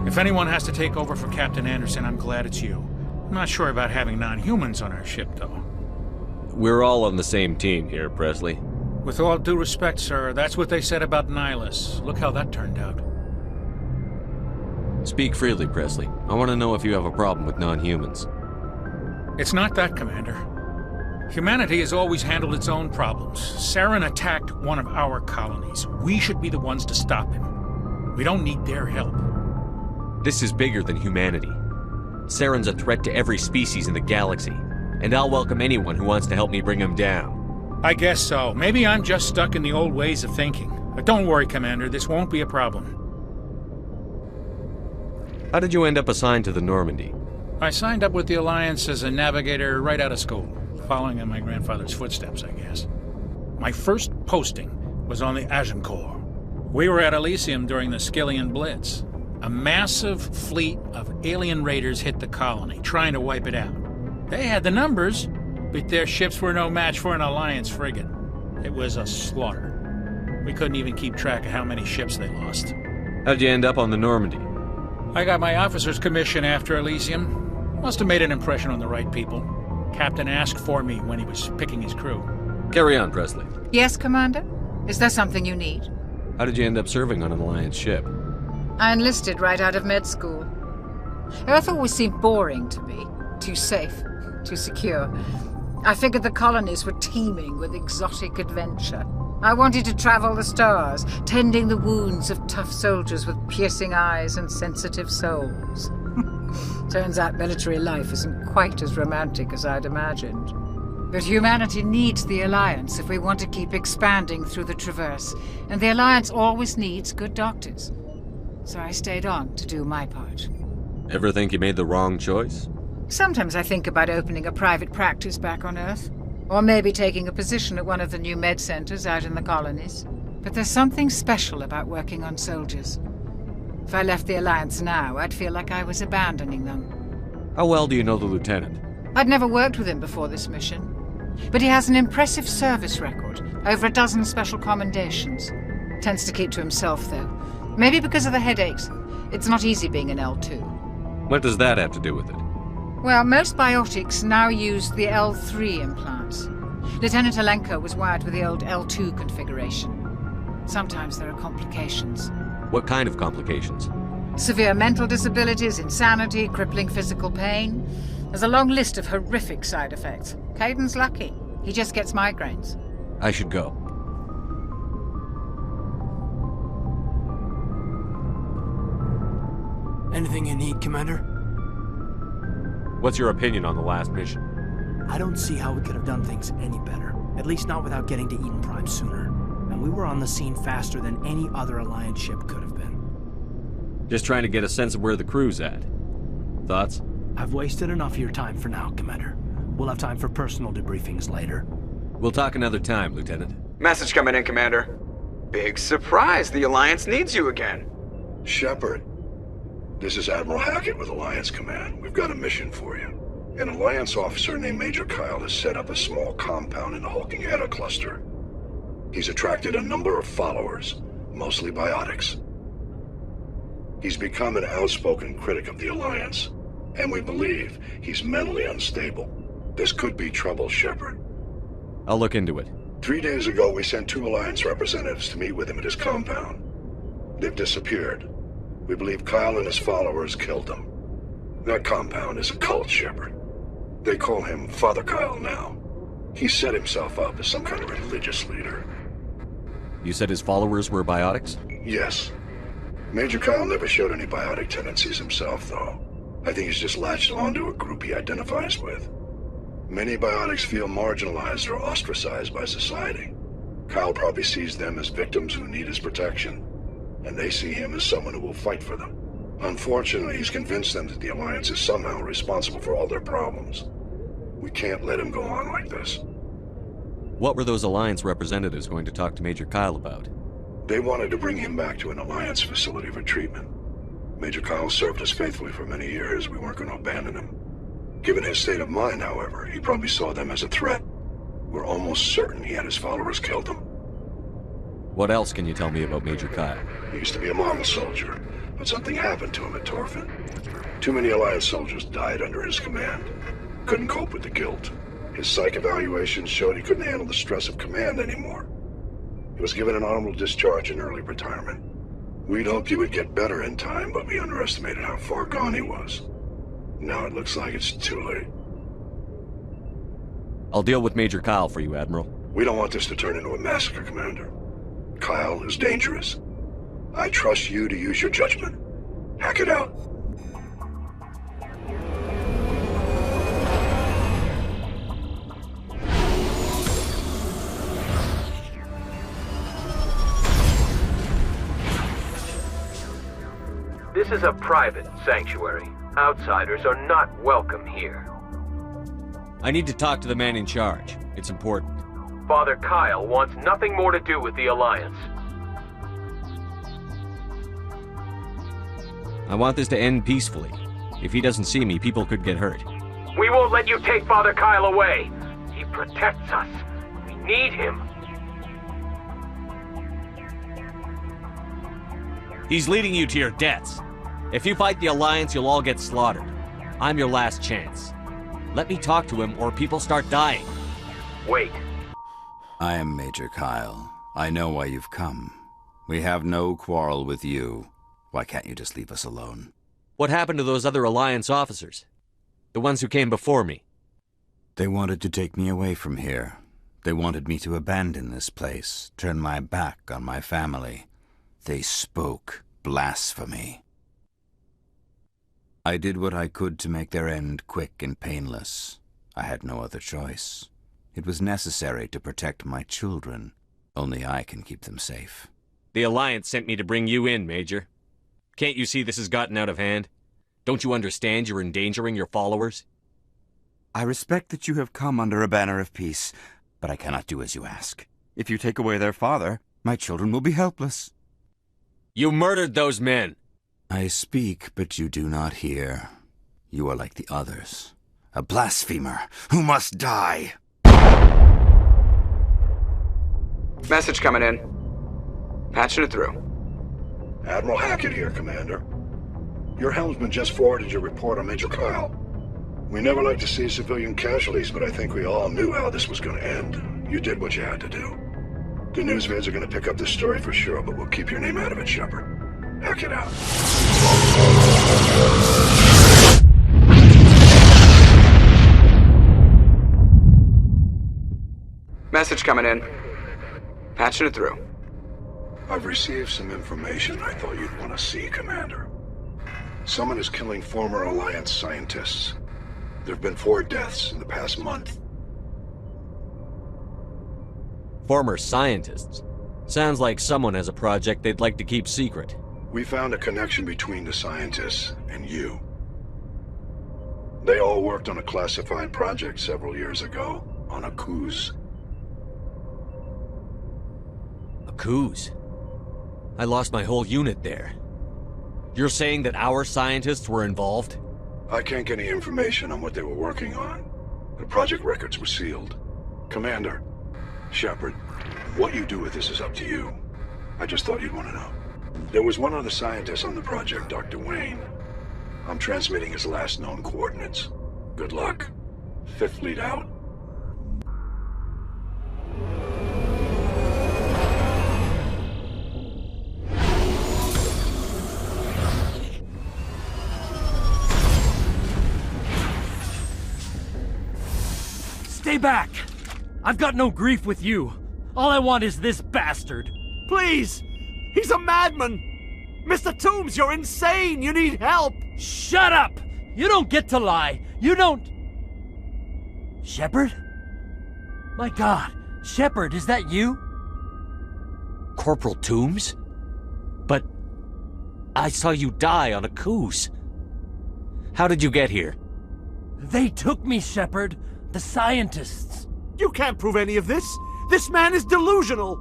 If anyone has to take over for Captain Anderson, I'm glad it's you. I'm not sure about having non-humans on our ship, though. We're all on the same team here, Presley. With all due respect, sir, that's what they said about Nihilus. Look how that turned out. Speak freely, Presley. I want to know if you have a problem with non-humans. It's not that, Commander. Humanity has always handled its own problems. Saren attacked one of our colonies. We should be the ones to stop him. We don't need their help. This is bigger than humanity. Saren's a threat to every species in the galaxy, and I'll welcome anyone who wants to help me bring him down. I guess so. Maybe I'm just stuck in the old ways of thinking. But don't worry, Commander. This won't be a problem. How did you end up assigned to the Normandy? I signed up with the Alliance as a navigator right out of school, following in my grandfather's footsteps, I guess. My first posting was on the Agincourt. We were at Elysium during the Skillian Blitz. A massive fleet of alien raiders hit the colony, trying to wipe it out. They had the numbers, but their ships were no match for an Alliance frigate. It was a slaughter. We couldn't even keep track of how many ships they lost. How'd you end up on the Normandy? I got my officer's commission after Elysium. Must have made an impression on the right people. Captain asked for me when he was picking his crew. Carry on, Presley. Yes, Commander? Is there something you need? How did you end up serving on an Alliance ship? I enlisted right out of med school. Earth always seemed boring to me. Too safe, too secure. I figured the colonies were teeming with exotic adventure. I wanted to travel the stars, tending the wounds of tough soldiers with piercing eyes and sensitive souls. Turns out military life isn't quite as romantic as I'd imagined. But humanity needs the Alliance if we want to keep expanding through the Traverse, and the Alliance always needs good doctors. So I stayed on to do my part. Ever think you made the wrong choice? Sometimes I think about opening a private practice back on Earth. Or maybe taking a position at one of the new med centers out in the colonies. But there's something special about working on soldiers. If I left the Alliance now, I'd feel like I was abandoning them. How well do you know the Lieutenant? I'd never worked with him before this mission. But he has an impressive service record, over a dozen special commendations. Tends to keep to himself, though. Maybe because of the headaches. It's not easy being an L2. What does that have to do with it? Well, most biotics now use the L3 implants. Lieutenant Alenko was wired with the old L2 configuration. Sometimes there are complications. What kind of complications? Severe mental disabilities, insanity, crippling physical pain. There's a long list of horrific side effects. Caden's lucky. He just gets migraines. I should go. Anything you need, Commander? What's your opinion on the last mission? I don't see how we could have done things any better. At least not without getting to Eden Prime sooner. And we were on the scene faster than any other Alliance ship could have been. Just trying to get a sense of where the crew's at. Thoughts? I've wasted enough of your time for now, Commander. We'll have time for personal debriefings later. We'll talk another time, Lieutenant. Message coming in, Commander. Big surprise, the Alliance needs you again. Shepard, this is Admiral Hackett with Alliance Command. We've got a mission for you. An Alliance officer named Major Kyle has set up a small compound in the Hulking Eta cluster. He's attracted a number of followers, mostly biotics. He's become an outspoken critic of the Alliance, and we believe he's mentally unstable. This could be trouble, Shepard. I'll look into it. 3 days ago, we sent 2 Alliance representatives to meet with him at his compound. They've disappeared. We believe Kyle and his followers killed them. That compound is a cult, Shepard. They call him Father Kyle now. He set himself up as some kind of religious leader. You said his followers were biotics? Yes. Major Kyle never showed any biotic tendencies himself, though. I think he's just latched onto a group he identifies with. Many biotics feel marginalized or ostracized by society. Kyle probably sees them as victims who need his protection, and they see him as someone who will fight for them. Unfortunately, he's convinced them that the Alliance is somehow responsible for all their problems. We can't let him go on like this. What were those Alliance representatives going to talk to Major Kyle about? They wanted to bring him back to an Alliance facility for treatment. Major Kyle served us faithfully for many years. We weren't going to abandon him. Given his state of mind, however, he probably saw them as a threat. We're almost certain he had his followers killed him. What else can you tell me about Major Kyle? He used to be a model soldier. But something happened to him at Torfin. Too many Alliance soldiers died under his command. Couldn't cope with the guilt. His psych evaluations showed he couldn't handle the stress of command anymore. He was given an honorable discharge in early retirement. We'd hoped he would get better in time, but we underestimated how far gone he was. Now it looks like it's too late. I'll deal with Major Kyle for you, Admiral. We don't want this to turn into a massacre, Commander. Kyle is dangerous. I trust you to use your judgment. Hack it out. This is a private sanctuary. Outsiders are not welcome here. I need to talk to the man in charge. It's important. Father Kyle wants nothing more to do with the Alliance. I want this to end peacefully. If he doesn't see me, people could get hurt. We won't let you take Father Kyle away. He protects us. We need him. He's leading you to your deaths. If you fight the Alliance, you'll all get slaughtered. I'm your last chance. Let me talk to him, or people start dying. Wait. I am Major Kyle. I know why you've come. We have no quarrel with you. Why can't you just leave us alone? What happened to those other Alliance officers? The ones who came before me? They wanted to take me away from here. They wanted me to abandon this place, turn my back on my family. They spoke blasphemy. I did what I could to make their end quick and painless. I had no other choice. It was necessary to protect my children. Only I can keep them safe. The Alliance sent me to bring you in, Major. Can't you see this has gotten out of hand? Don't you understand you're endangering your followers? I respect that you have come under a banner of peace, but I cannot do as you ask. If you take away their father, my children will be helpless. You murdered those men! I speak, but you do not hear. You are like the others. A blasphemer who must die. Message coming in. Patching it through. Admiral Hackett here, Commander. Your helmsman just forwarded your report on Major Kyle. We never like to see civilian casualties, but I think we all knew how this was going to end. You did what you had to do. The news vids are going to pick up this story for sure, but we'll keep your name out of it, Shepard. Hack it out. Message coming in. Patching it through. I've received some information I thought you'd want to see, Commander. Someone is killing former Alliance scientists. There have been 4 deaths in the past month. Former scientists? Sounds like someone has a project they'd like to keep secret. We found a connection between the scientists and you. They all worked on a classified project several years ago, on a Akuz. Akuz? I lost my whole unit there. You're saying that our scientists were involved? I can't get any information on what they were working on. The project records were sealed. Commander, Shepard, what you do with this is up to you. I just thought you'd want to know. There was one other scientist on the project, Dr. Wayne. I'm transmitting his last known coordinates. Good luck. 5th Fleet out. Stay back! I've got no grief with you. All I want is this bastard. Please! He's a madman! Mr. Toombs, you're insane! You need help! Shut up! You don't get to lie. You don't... Shepard? My God, Shepard, is that you? Corporal Toombs? But I saw you die on Akuz. How did you get here? They took me, Shepard. The scientists. You can't prove any of this! This man is delusional!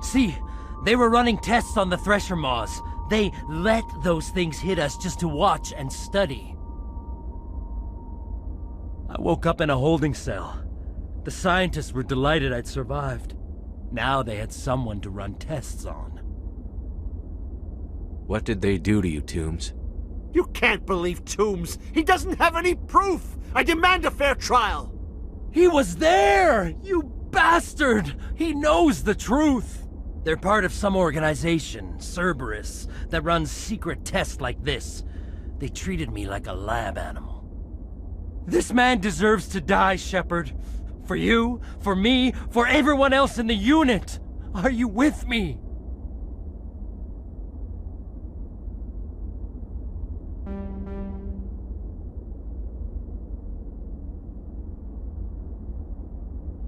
See, they were running tests on the Thresher Maws. They let those things hit us just to watch and study. I woke up in a holding cell. The scientists were delighted I'd survived. Now they had someone to run tests on. What did they do to you, Toombs? You can't believe Toombs! He doesn't have any proof! I demand a fair trial! He was there! You bastard! He knows the truth! They're part of some organization, Cerberus, that runs secret tests like this. They treated me like a lab animal. This man deserves to die, Shepard. For you, for me, for everyone else in the unit! Are you with me?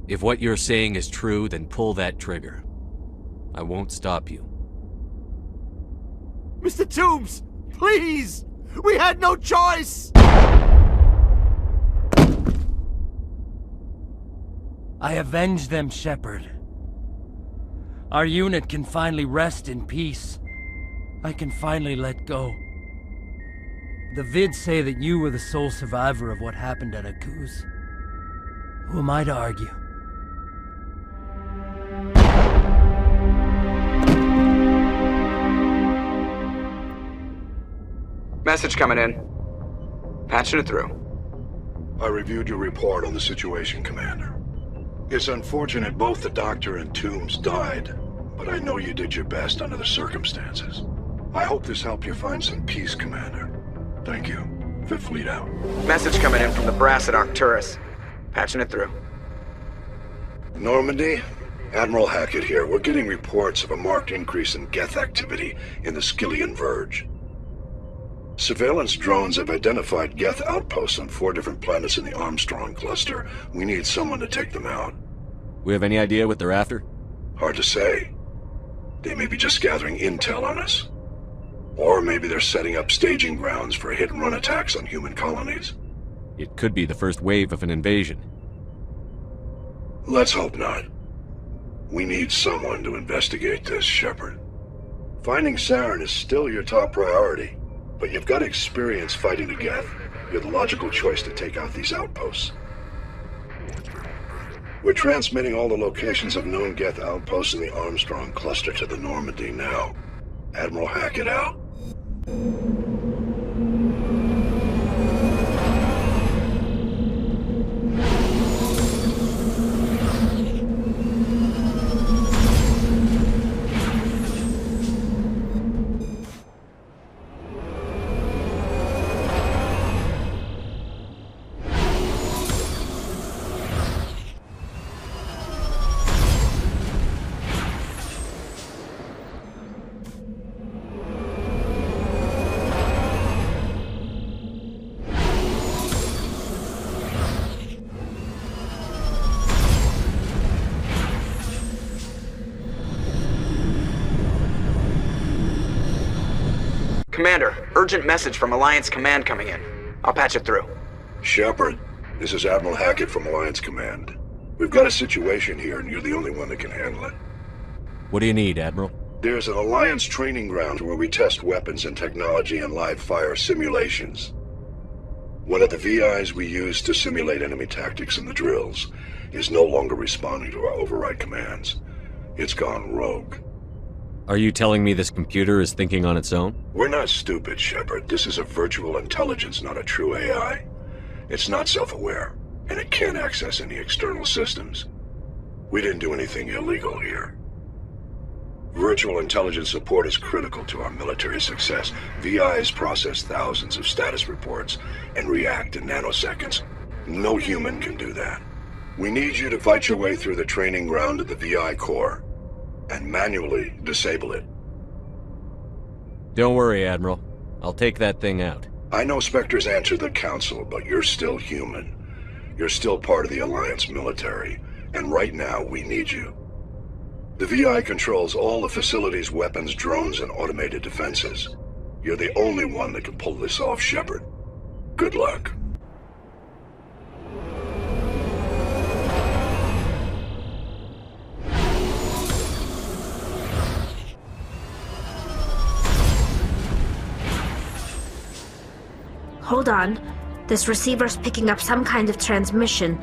If what you're saying is true, then pull that trigger. I won't stop you. Mr. Toombs, please! We had no choice! I avenged them, Shepard. Our unit can finally rest in peace. I can finally let go. The vids say that you were the sole survivor of what happened at ASUS. Who am I to argue? Message coming in. Patching it through. I reviewed your report on the situation, Commander. It's unfortunate both the Doctor and Toombs died, but I know you did your best under the circumstances. I hope this helped you find some peace, Commander. Thank you. Fifth Fleet out. Message coming in from the brass at Arcturus. Patching it through. Normandy? Admiral Hackett here. We're getting reports of a marked increase in Geth activity in the Skyllian Verge. Surveillance drones have identified Geth outposts on 4 different planets in the Armstrong cluster. We need someone to take them out. We have any idea what they're after? Hard to say. They may be just gathering intel on us. Or maybe they're setting up staging grounds for hit-and-run attacks on human colonies. It could be the first wave of an invasion. Let's hope not. We need someone to investigate this, Shepard. Finding Saren is still your top priority. But you've got experience fighting the Geth. You're the logical choice to take out these outposts. We're transmitting all the locations of known Geth outposts in the Armstrong cluster to the Normandy now. Admiral Hackett out. Commander, urgent message from Alliance Command coming in. I'll patch it through. Shepard, this is Admiral Hackett from Alliance Command. We've got a situation here, and you're the only one that can handle it. What do you need, Admiral? There's an Alliance training ground where we test weapons and technology in live fire simulations. One of the VIs we use to simulate enemy tactics in the drills is no longer responding to our override commands. It's gone rogue. Are you telling me this computer is thinking on its own? We're not stupid, Shepard. This is a virtual intelligence, not a true AI. It's not self-aware, and it can't access any external systems. We didn't do anything illegal here. Virtual intelligence support is critical to our military success. VIs process thousands of status reports and react in nanoseconds. No human can do that. We need you to fight your way through the training ground of the VI core and manually disable it. Don't worry, Admiral. I'll take that thing out. I know Spectres answer the Council, but you're still human. You're still part of the Alliance military, and right now we need you. The VI controls all the facility's weapons, drones, and automated defenses. You're the only one that can pull this off, Shepard. Good luck. Hold on. This receiver's picking up some kind of transmission.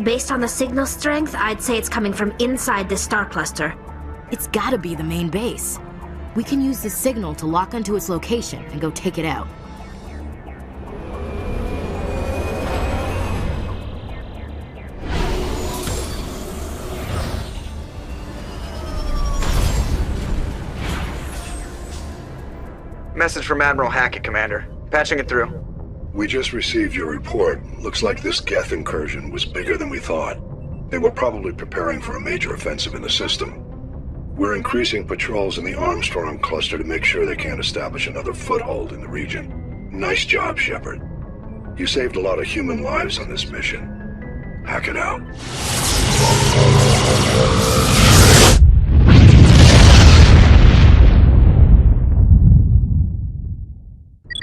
Based on the signal strength, I'd say it's coming from inside this star cluster. It's gotta be the main base. We can use the signal to lock onto its location and go take it out. Message from Admiral Hackett, Commander. Patching it through. We just received your report. Looks like this Geth incursion was bigger than we thought. They were probably preparing for a major offensive in the system. We're increasing patrols in the Armstrong cluster to make sure they can't establish another foothold in the region. Nice job, Shepard. You saved a lot of human lives on this mission. Hackett out.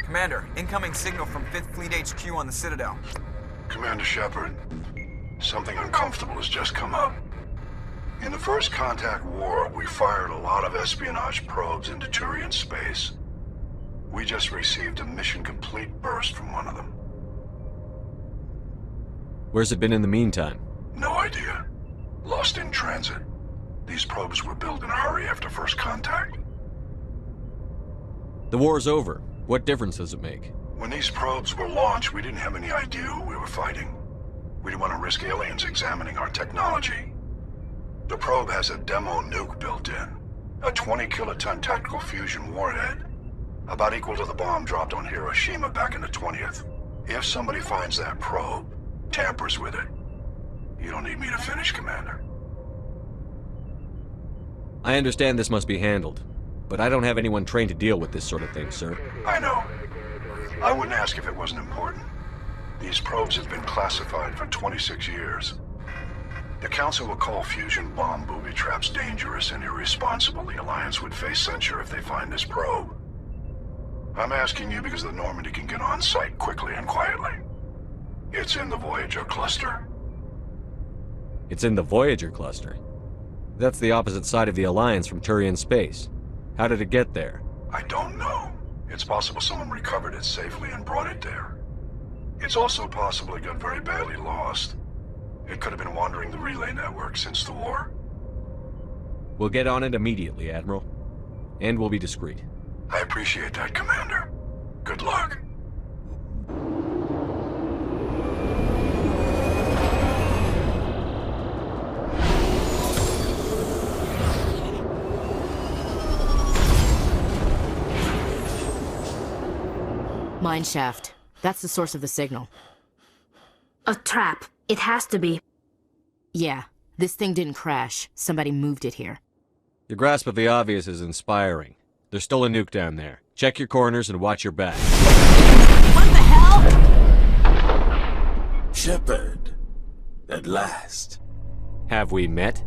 Commander, incoming signal from 5th Fleet HQ on the Citadel. Commander Shepard, something uncomfortable has just come up. In the First Contact War, we fired a lot of espionage probes into Turian space. We just received a mission-complete burst from one of them. Where's it been in the meantime? No idea. Lost in transit. These probes were built in a hurry after First Contact. The war's over. What difference does it make? When these probes were launched, we didn't have any idea who we were fighting. We didn't want to risk aliens examining our technology. The probe has a demo nuke built in. A 20-kiloton tactical fusion warhead. About equal to the bomb dropped on Hiroshima back in the 20th. If somebody finds that probe, tampers with it, you don't need me to finish, Commander. I understand this must be handled, but I don't have anyone trained to deal with this sort of thing, sir. I know. I wouldn't ask if it wasn't important. These probes have been classified for 26 years. The Council will call fusion bomb booby traps dangerous and irresponsible. The Alliance would face censure if they find this probe. I'm asking you because the Normandy can get on site quickly and quietly. It's in the Voyager cluster. It's in the Voyager cluster? That's the opposite side of the Alliance from Turian space. How did it get there? I don't know. It's possible someone recovered it safely and brought it there. It's also possible it got very badly lost. It could have been wandering the relay network since the war. We'll get on it immediately, Admiral. And we'll be discreet. I appreciate that, Commander. Good luck. Mine shaft. That's the source of the signal. A trap. It has to be. Yeah, this thing didn't crash. Somebody moved it here. Your grasp of the obvious is inspiring. There's still a nuke down there. Check your corners and watch your back. What the hell? Shepard. At last. Have we met?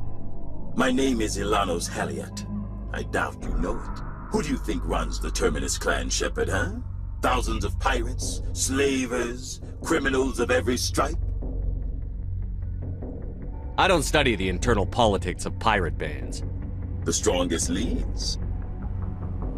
My name is Ilanos Halliot. I doubt you know it. Who do you think runs the Terminus clan, Shepard, huh? Thousands of pirates, slavers, criminals of every stripe? I don't study the internal politics of pirate bands. The strongest leads.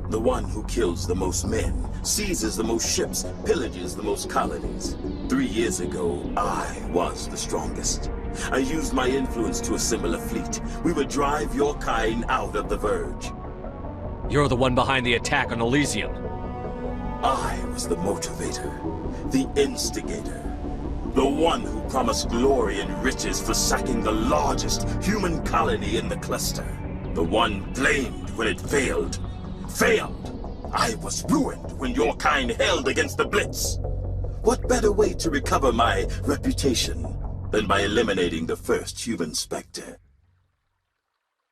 The one who kills the most men, seizes the most ships, pillages the most colonies. 3 years ago, I was the strongest. I used my influence to assemble a fleet. We would drive your kind out of the Verge. You're the one behind the attack on Elysium. I was the motivator, the instigator. The one who promised glory and riches for sacking the largest human colony in the cluster. The one blamed when it failed. Failed! I was ruined when your kind held against the Blitz. What better way to recover my reputation than by eliminating the first human Spectre?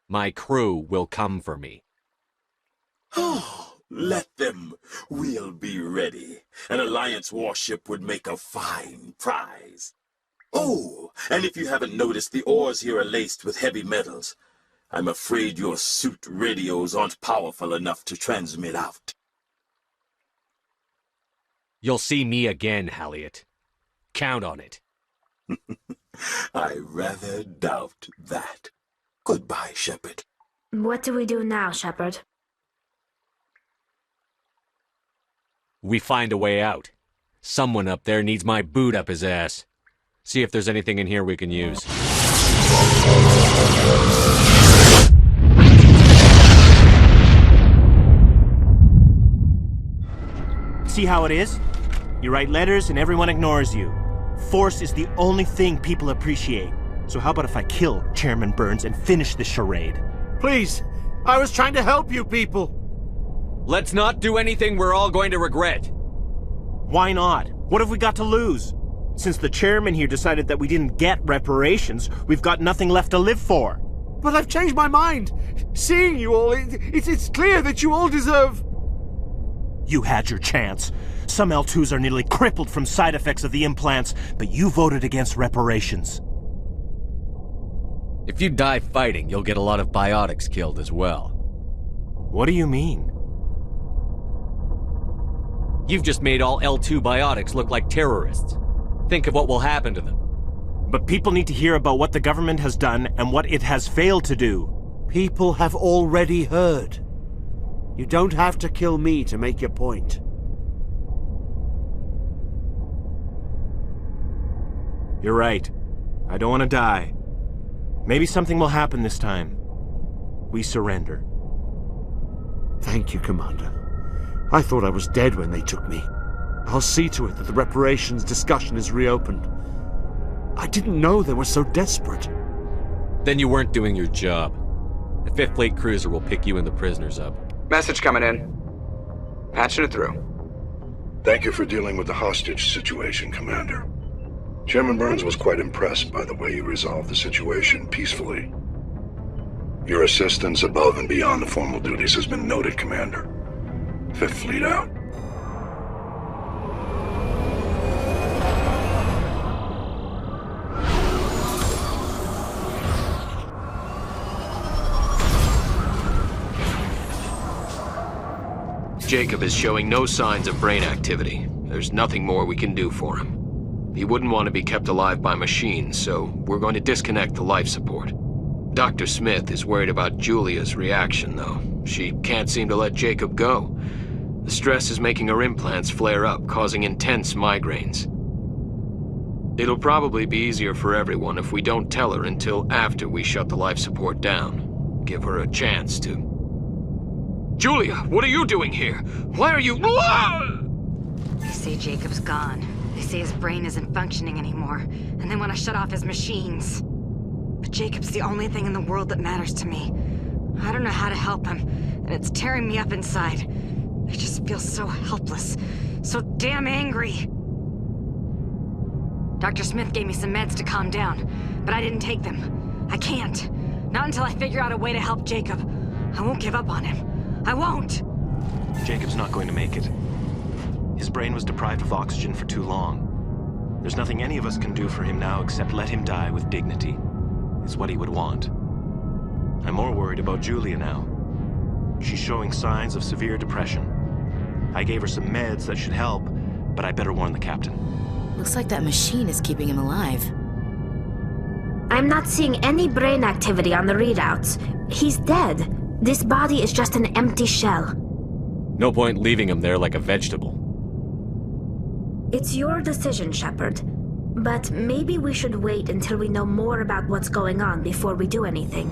My crew will come for me. Oh, let them. We'll be ready. An Alliance warship would make a fine prize. Oh, and if you haven't noticed, the ores here are laced with heavy metals. I'm afraid your suit radios aren't powerful enough to transmit out. You'll see me again, Halliot. Count on it. I rather doubt that. Goodbye, Shepard. What do we do now, Shepard? We find a way out. Someone up there needs my boot up his ass. See if there's anything in here we can use. See how it is? You write letters and everyone ignores you. Force is the only thing people appreciate. So how about if I kill Chairman Burns and finish this charade? Please, I was trying to help you people. Let's not do anything we're all going to regret. Why not? What have we got to lose? Since the chairman here decided that we didn't get reparations, we've got nothing left to live for. But I've changed my mind. Seeing you all, it's clear that you all deserve... You had your chance. Some L2s are nearly crippled from side effects of the implants, but you voted against reparations. If you die fighting, you'll get a lot of biotics killed as well. What do you mean? You've just made all L2 biotics look like terrorists. Think of what will happen to them. But people need to hear about what the government has done and what it has failed to do. People have already heard. You don't have to kill me to make your point. You're right. I don't want to die. Maybe something will happen this time. We surrender. Thank you, Commander. I thought I was dead when they took me. I'll see to it that the reparations discussion is reopened. I didn't know they were so desperate. Then you weren't doing your job. The 5th Fleet cruiser will pick you and the prisoners up. Message coming in. Patching it through. Thank you for dealing with the hostage situation, Commander. Chairman Burns was quite impressed by the way you resolved the situation peacefully. Your assistance above and beyond the formal duties has been noted, Commander. 5th Fleet out. Jacob is showing no signs of brain activity. There's nothing more we can do for him. He wouldn't want to be kept alive by machines, so we're going to disconnect the life support. Dr. Smith is worried about Julia's reaction, though. She can't seem to let Jacob go. The stress is making her implants flare up, causing intense migraines. It'll probably be easier for everyone if we don't tell her until after we shut the life support down. Give her a chance to... Julia, what are you doing here? Why are you... They say Jacob's gone. They say his brain isn't functioning anymore, and they want to shut off his machines. But Jacob's the only thing in the world that matters to me. I don't know how to help him, and it's tearing me up inside. I just feel so helpless, so damn angry. Dr. Smith gave me some meds to calm down, but I didn't take them. I can't. Not until I figure out a way to help Jacob. I won't give up on him. I won't! Jacob's not going to make it. His brain was deprived of oxygen for too long. There's nothing any of us can do for him now except let him die with dignity. It's what he would want. I'm more worried about Julia now. She's showing signs of severe depression. I gave her some meds that should help, but I better warn the captain. Looks like that machine is keeping him alive. I'm not seeing any brain activity on the readouts. He's dead. This body is just an empty shell. No point leaving him there like a vegetable. It's your decision, Shepard. But maybe we should wait until we know more about what's going on before we do anything.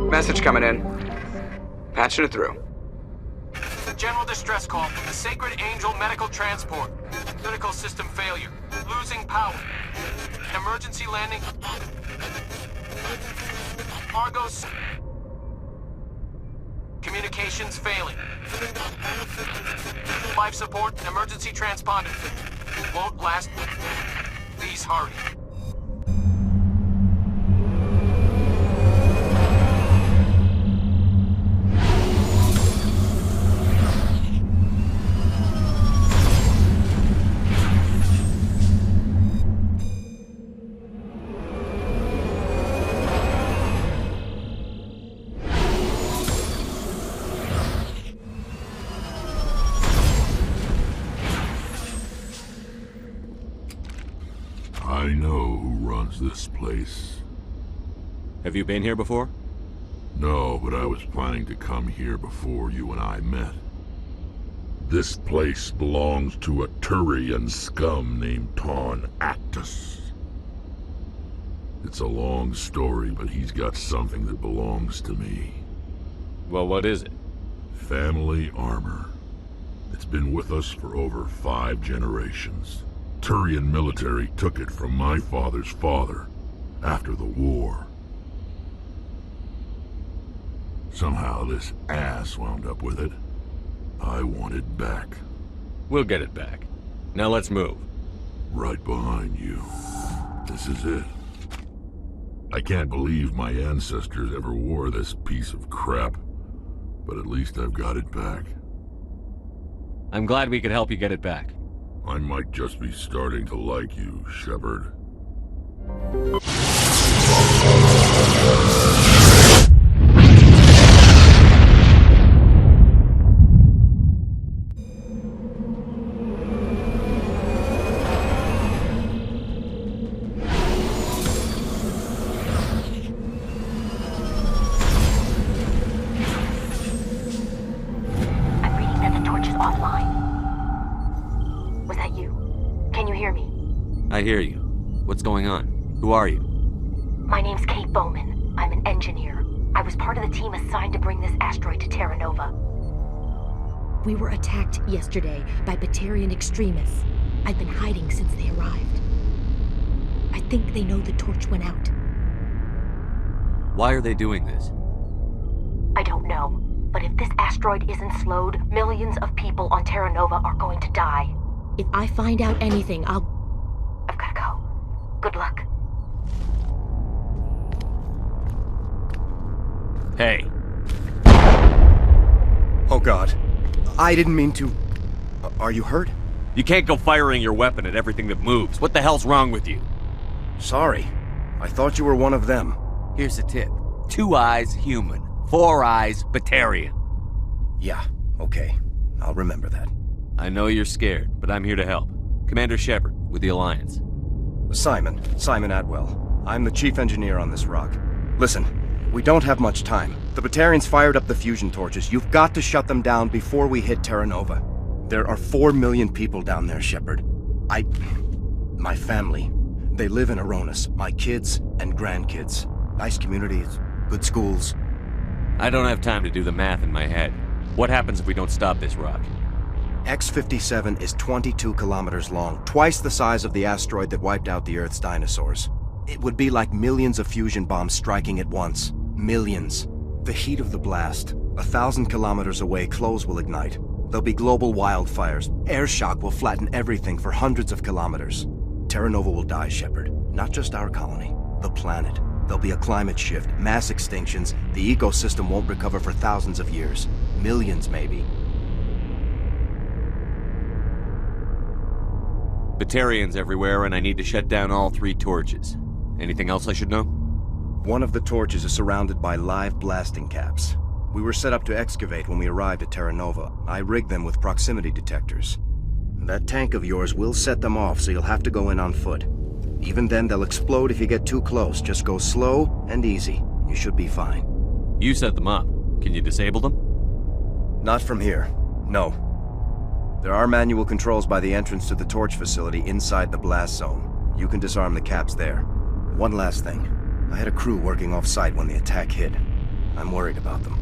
Message coming in. Patching it through. General distress call from the Sacred Angel Medical Transport. Critical system failure. Losing power. Emergency landing. Argos. Communications failing. Life support and emergency transponder. Won't last. Please hurry. I know who runs this place. Have you been here before? No, but I was planning to come here before you and I met. This place belongs to a Turian scum named Ton Actus. It's a long story, but he's got something that belongs to me. Well, what is it? Family armor. It's been with us for over 5 generations. Turian military took it from my father's father after the war. Somehow this ass wound up with it. I want it back. We'll get it back. Now let's move. Right behind you. This is it. I can't believe my ancestors ever wore this piece of crap, but at least I've got it back. I'm glad we could help you get it back. I might just be starting to like you, Shepard. I hear you. What's going on? Who are you? My name's Kate Bowman. I'm an engineer. I was part of the team assigned to bring this asteroid to Terra Nova. We were attacked yesterday by Batarian extremists. I've been hiding since they arrived. I think they know the torch went out. Why are they doing this? I don't know. But if this asteroid isn't slowed, millions of people on Terra Nova are going to die. If I find out anything, I've gotta go. Good luck. Hey. Oh God. I didn't mean to... Are you hurt? You can't go firing your weapon at everything that moves. What the hell's wrong with you? Sorry. I thought you were one of them. Here's a tip. 2 eyes, human. 4 eyes, Batarian. Yeah, okay. I'll remember that. I know you're scared, but I'm here to help. Commander Shepard, with the Alliance. Simon Atwell. I'm the chief engineer on this rock. Listen, we don't have much time. The Batarians fired up the fusion torches. You've got to shut them down before we hit Terra Nova. There are 4 million people down there, Shepard. My family, they live in Aronis. My kids and grandkids. Nice communities, good schools. I don't have time to do the math in my head. What happens if we don't stop this rock? X-57 is 22 kilometers long, twice the size of the asteroid that wiped out the Earth's dinosaurs. It would be like millions of fusion bombs striking at once. Millions. The heat of the blast. 1,000 kilometers away, clothes will ignite. There'll be global wildfires. Air shock will flatten everything for hundreds of kilometers. Terra Nova will die, Shepard. Not just our colony. The planet. There'll be a climate shift, mass extinctions. The ecosystem won't recover for thousands of years. Millions, maybe. Batarians everywhere, and I need to shut down all 3 torches. Anything else I should know? One of the torches is surrounded by live blasting caps. We were set up to excavate when we arrived at Terra Nova. I rigged them with proximity detectors. That tank of yours will set them off, so you'll have to go in on foot. Even then, they'll explode if you get too close. Just go slow and easy. You should be fine. You set them up. Can you disable them? Not from here. No. There are manual controls by the entrance to the torch facility inside the blast zone. You can disarm the caps there. One last thing. I had a crew working off-site when the attack hit. I'm worried about them.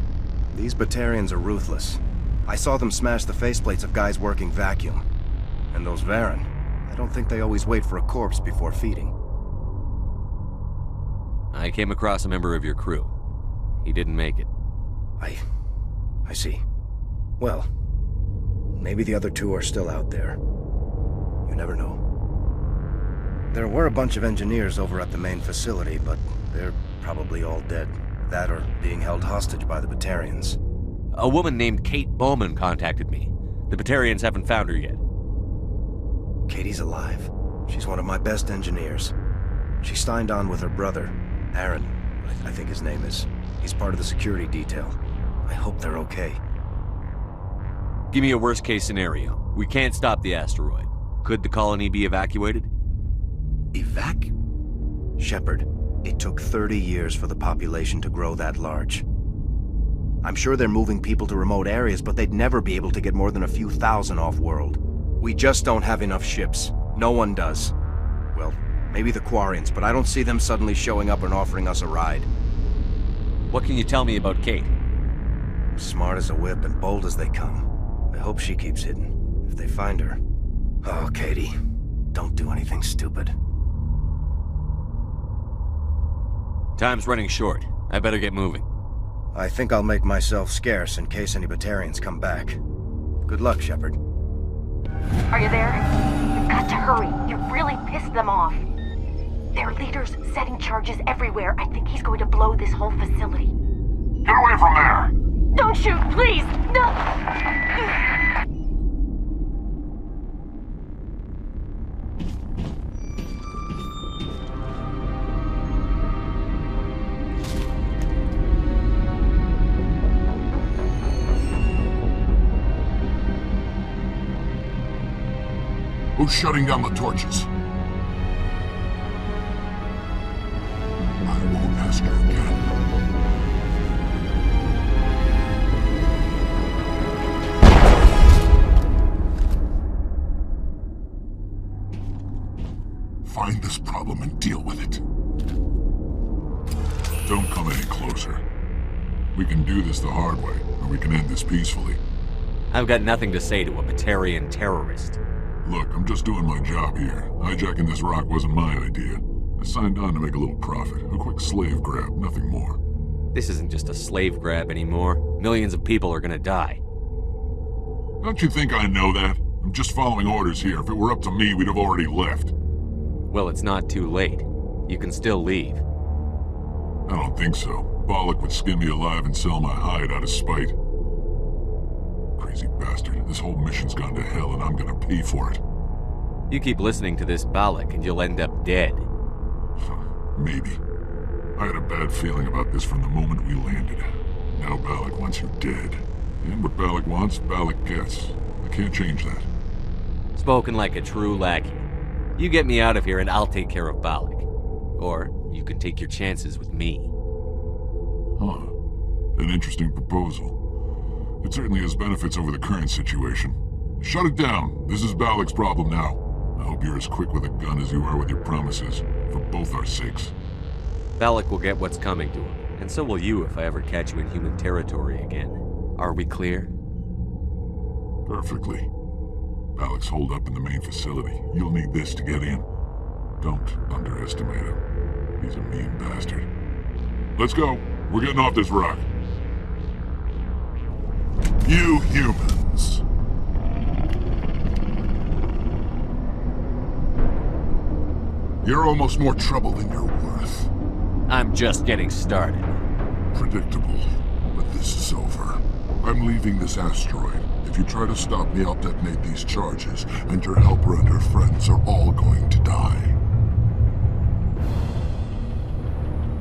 These Batarians are ruthless. I saw them smash the faceplates of guys working vacuum. And those Varen, I don't think they always wait for a corpse before feeding. I came across a member of your crew. He didn't make it. I see. Well, maybe the other 2 are still out there. You never know. There were a bunch of engineers over at the main facility, but they're probably all dead. That or being held hostage by the Batarians. A woman named Kate Bowman contacted me. The Batarians haven't found her yet. Katie's alive. She's one of my best engineers. She signed on with her brother, Aaron, I think his name is. He's part of the security detail. I hope they're okay. Give me a worst-case scenario. We can't stop the asteroid. Could the colony be evacuated? Shepard, it took 30 years for the population to grow that large. I'm sure they're moving people to remote areas, but they'd never be able to get more than a few thousand off-world. We just don't have enough ships. No one does. Well, maybe the Quarians, but I don't see them suddenly showing up and offering us a ride. What can you tell me about Kate? Smart as a whip and bold as they come. I hope she keeps hidden. If they find her... Oh, Katie, don't do anything stupid. Time's running short. I better get moving. I think I'll make myself scarce in case any Batarians come back. Good luck, Shepard. Are you there? You've got to hurry. You've really pissed them off. Their leader's setting charges everywhere. I think he's going to blow this whole facility. Get away from there! Don't shoot, please! No! Who's shutting down the torches? I won't ask you again. Find this problem and deal with it. Don't come any closer. We can do this the hard way, or we can end this peacefully. I've got nothing to say to a Batarian terrorist. Look, I'm just doing my job here. Hijacking this rock wasn't my idea. I signed on to make a little profit. A quick slave grab, nothing more. This isn't just a slave grab anymore. Millions of people are gonna die. Don't you think I know that? I'm just following orders here. If it were up to me, we'd have already left. Well, it's not too late. You can still leave. I don't think so. Bollock would skin me alive and sell my hide out of spite. Crazy bastard. This whole mission's gone to hell and I'm gonna pay for it. You keep listening to this Bollock and you'll end up dead. Maybe. I had a bad feeling about this from the moment we landed. Now Bollock wants you dead. And what Bollock wants, Bollock gets. I can't change that. Spoken like a true lackey. You get me out of here and I'll take care of Bollock. Or you can take your chances with me. Huh. An interesting proposal. It certainly has benefits over the current situation. Shut it down. This is Bollock's problem now. I hope you're as quick with a gun as you are with your promises, for both our sakes. Bollock will get what's coming to him, and so will you if I ever catch you in human territory again. Are we clear? Perfectly. Bollock's holed up in the main facility. You'll need this to get in. Don't underestimate him. He's a mean bastard. Let's go. We're getting off this rock. You humans. You're almost more trouble than you're worth. I'm just getting started. Predictable, but this is over. I'm leaving this asteroid. If you try to stop me, I'll detonate these charges, and your helper and her friends are all going to die.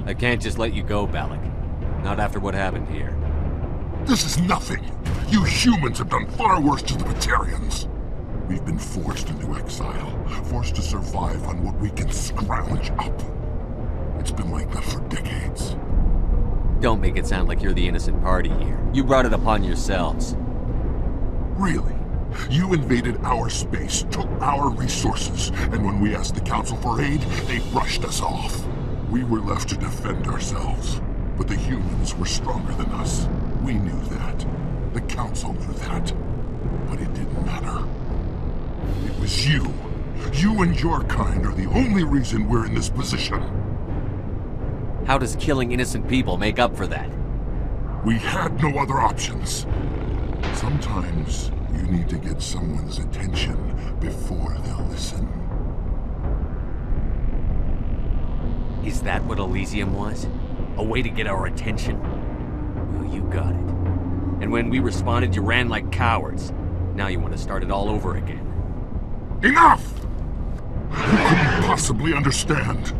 I can't just let you go, Bollock. Not after what happened here. This is nothing. You humans have done far worse to the Batarians. We've been forced into exile, forced to survive on what we can scrounge up. It's been like that for decades. Don't make it sound like you're the innocent party here. You brought it upon yourselves. Really? You invaded our space, took our resources, and when we asked the Council for aid, they brushed us off. We were left to defend ourselves, but the humans were stronger than us. We knew that. The Council knew that. But it didn't matter. It was you. You and your kind are the only reason we're in this position. How does killing innocent people make up for that? We had no other options. Sometimes you need to get someone's attention before they'll listen. Is that what Elysium was? A way to get our attention? Well, you got it. And when we responded, you ran like cowards. Now you want to start it all over again. Enough! You couldn't possibly understand.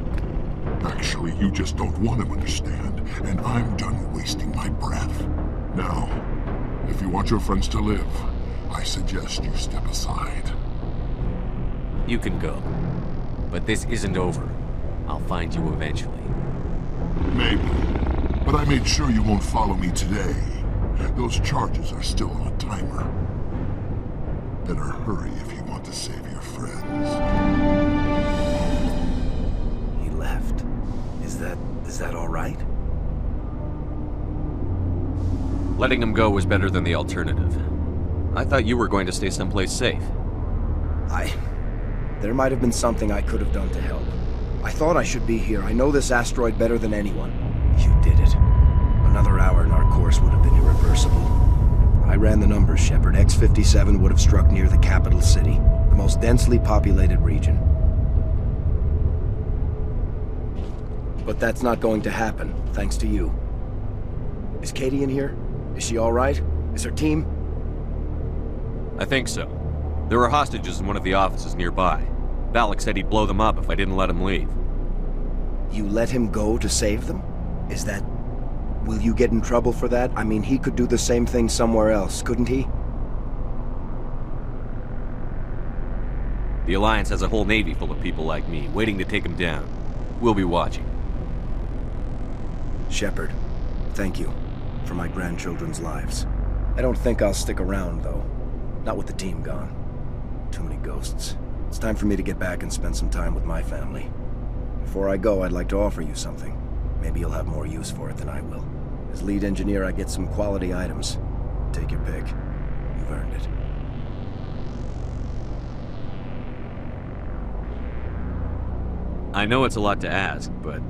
Actually, you just don't want to understand, and I'm done wasting my breath. Now, if you want your friends to live, I suggest you step aside. You can go. But this isn't over. I'll find you eventually. Maybe. But I made sure you won't follow me today. Those charges are still on a timer. Better hurry if you want to save your friends. He left. Is that all right? Letting him go was better than the alternative. I thought you were going to stay someplace safe. There might have been something I could have done to help. I thought I should be here. I know this asteroid better than anyone. You did it. Another hour and our course would have been irreversible. I ran the numbers, Shepard. X-57 would have struck near the capital city, the most densely populated region. But that's not going to happen, thanks to you. Is Katie in here? Is she all right? Is her team? I think so. There were hostages in one of the offices nearby. Balak said he'd blow them up if I didn't let him leave. You let him go to save them? Is that... Will you get in trouble for that? I mean, he could do the same thing somewhere else, couldn't he? The Alliance has a whole navy full of people like me, waiting to take him down. We'll be watching. Shepard, thank you for my grandchildren's lives. I don't think I'll stick around, though. Not with the team gone. Too many ghosts. It's time for me to get back and spend some time with my family. Before I go, I'd like to offer you something. Maybe you'll have more use for it than I will. As lead engineer, I get some quality items. Take your pick. You've earned it. I know it's a lot to ask, but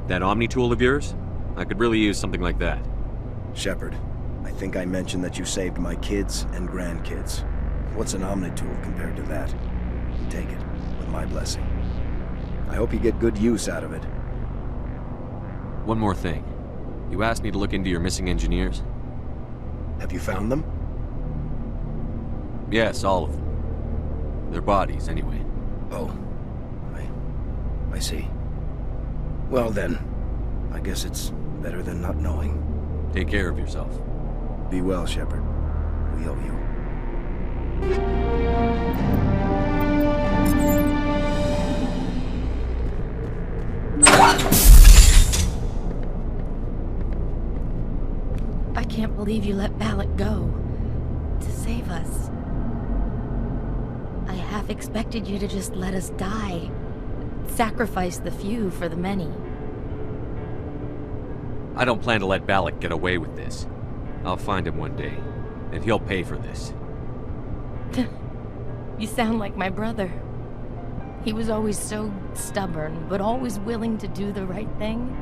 that Omni tool of yours? I could really use something like that. Shepard, I think I mentioned that you saved my kids and grandkids. What's an Omni tool compared to that? Take it, with my blessing. I hope you get good use out of it. One more thing. You asked me to look into your missing engineers? Have you found them? Yes, all of them. Their bodies, anyway. Oh. I see. Well then, I guess it's better than not knowing. Take care of yourself. Be well, Shepard. We owe you. I can't believe you let Balak go. To save us. I half expected you to just let us die. Sacrifice the few for the many. I don't plan to let Balak get away with this. I'll find him one day, and he'll pay for this. You sound like my brother. He was always so stubborn, but always willing to do the right thing,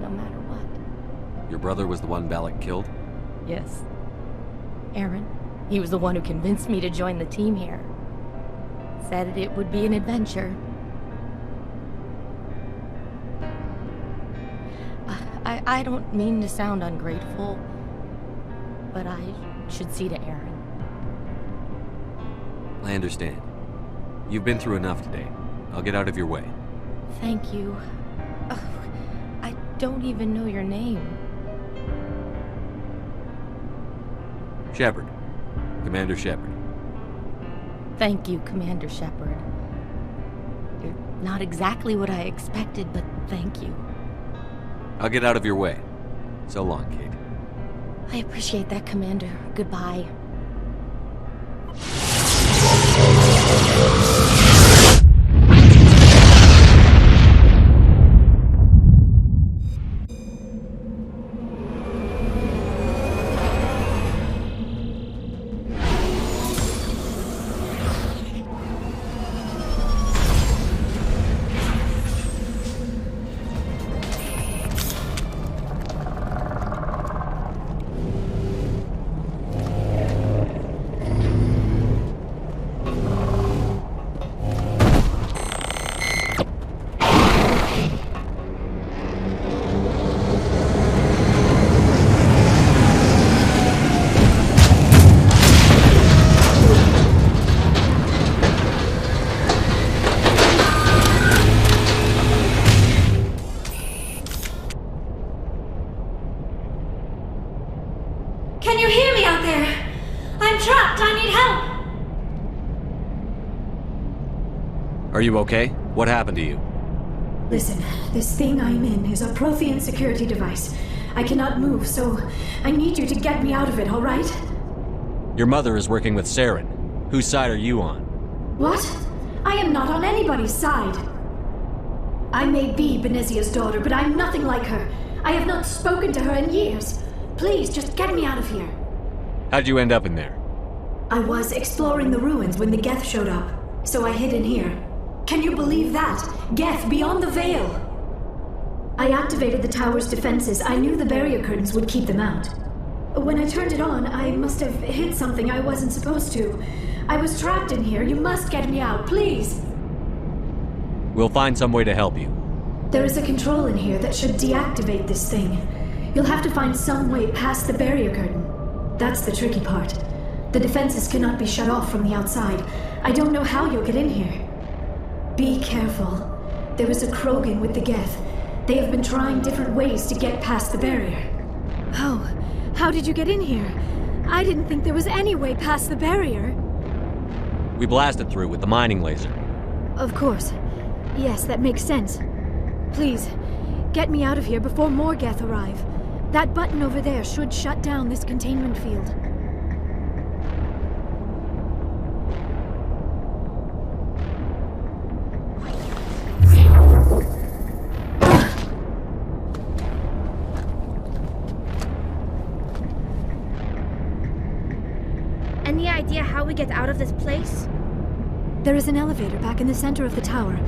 no matter what. Your brother was the one Balak killed? Yes. Aaron. He was the one who convinced me to join the team here. Said it would be an adventure. I don't mean to sound ungrateful, but I should see to Aaron. I understand. You've been through enough today. I'll get out of your way. Thank you. Oh, I don't even know your name. Shepard. Commander Shepard. Thank you, Commander Shepard. You're not exactly what I expected, but thank you. I'll get out of your way. So long, Kate. I appreciate that, Commander. Goodbye. Can you hear me out there? I'm trapped. I need help. Are you okay? What happened to you? Listen, this thing I'm in is a Prothean security device. I cannot move, so I need you to get me out of it, all right? Your mother is working with Saren. Whose side are you on? What? I am not on anybody's side. I may be Benezia's daughter, but I'm nothing like her. I have not spoken to her in years. Please, just get me out of here. How'd you end up in there? I was exploring the ruins when the Geth showed up, so I hid in here. Can you believe that? Geth, beyond the veil! I activated the tower's defenses. I knew the barrier curtains would keep them out. When I turned it on, I must have hit something I wasn't supposed to. I was trapped in here. You must get me out, please! We'll find some way to help you. There is a control in here that should deactivate this thing. You'll have to find some way past the barrier curtain. That's the tricky part. The defenses cannot be shut off from the outside. I don't know how you'll get in here. Be careful. There is a Krogan with the Geth. They have been trying different ways to get past the barrier. Oh, how did you get in here? I didn't think there was any way past the barrier. We blasted through with the mining laser. Of course. Yes, that makes sense. Please, get me out of here before more Geth arrive. That button over there should shut down this containment field. Any idea how we get out of this place? There is an elevator back in the center of the tower.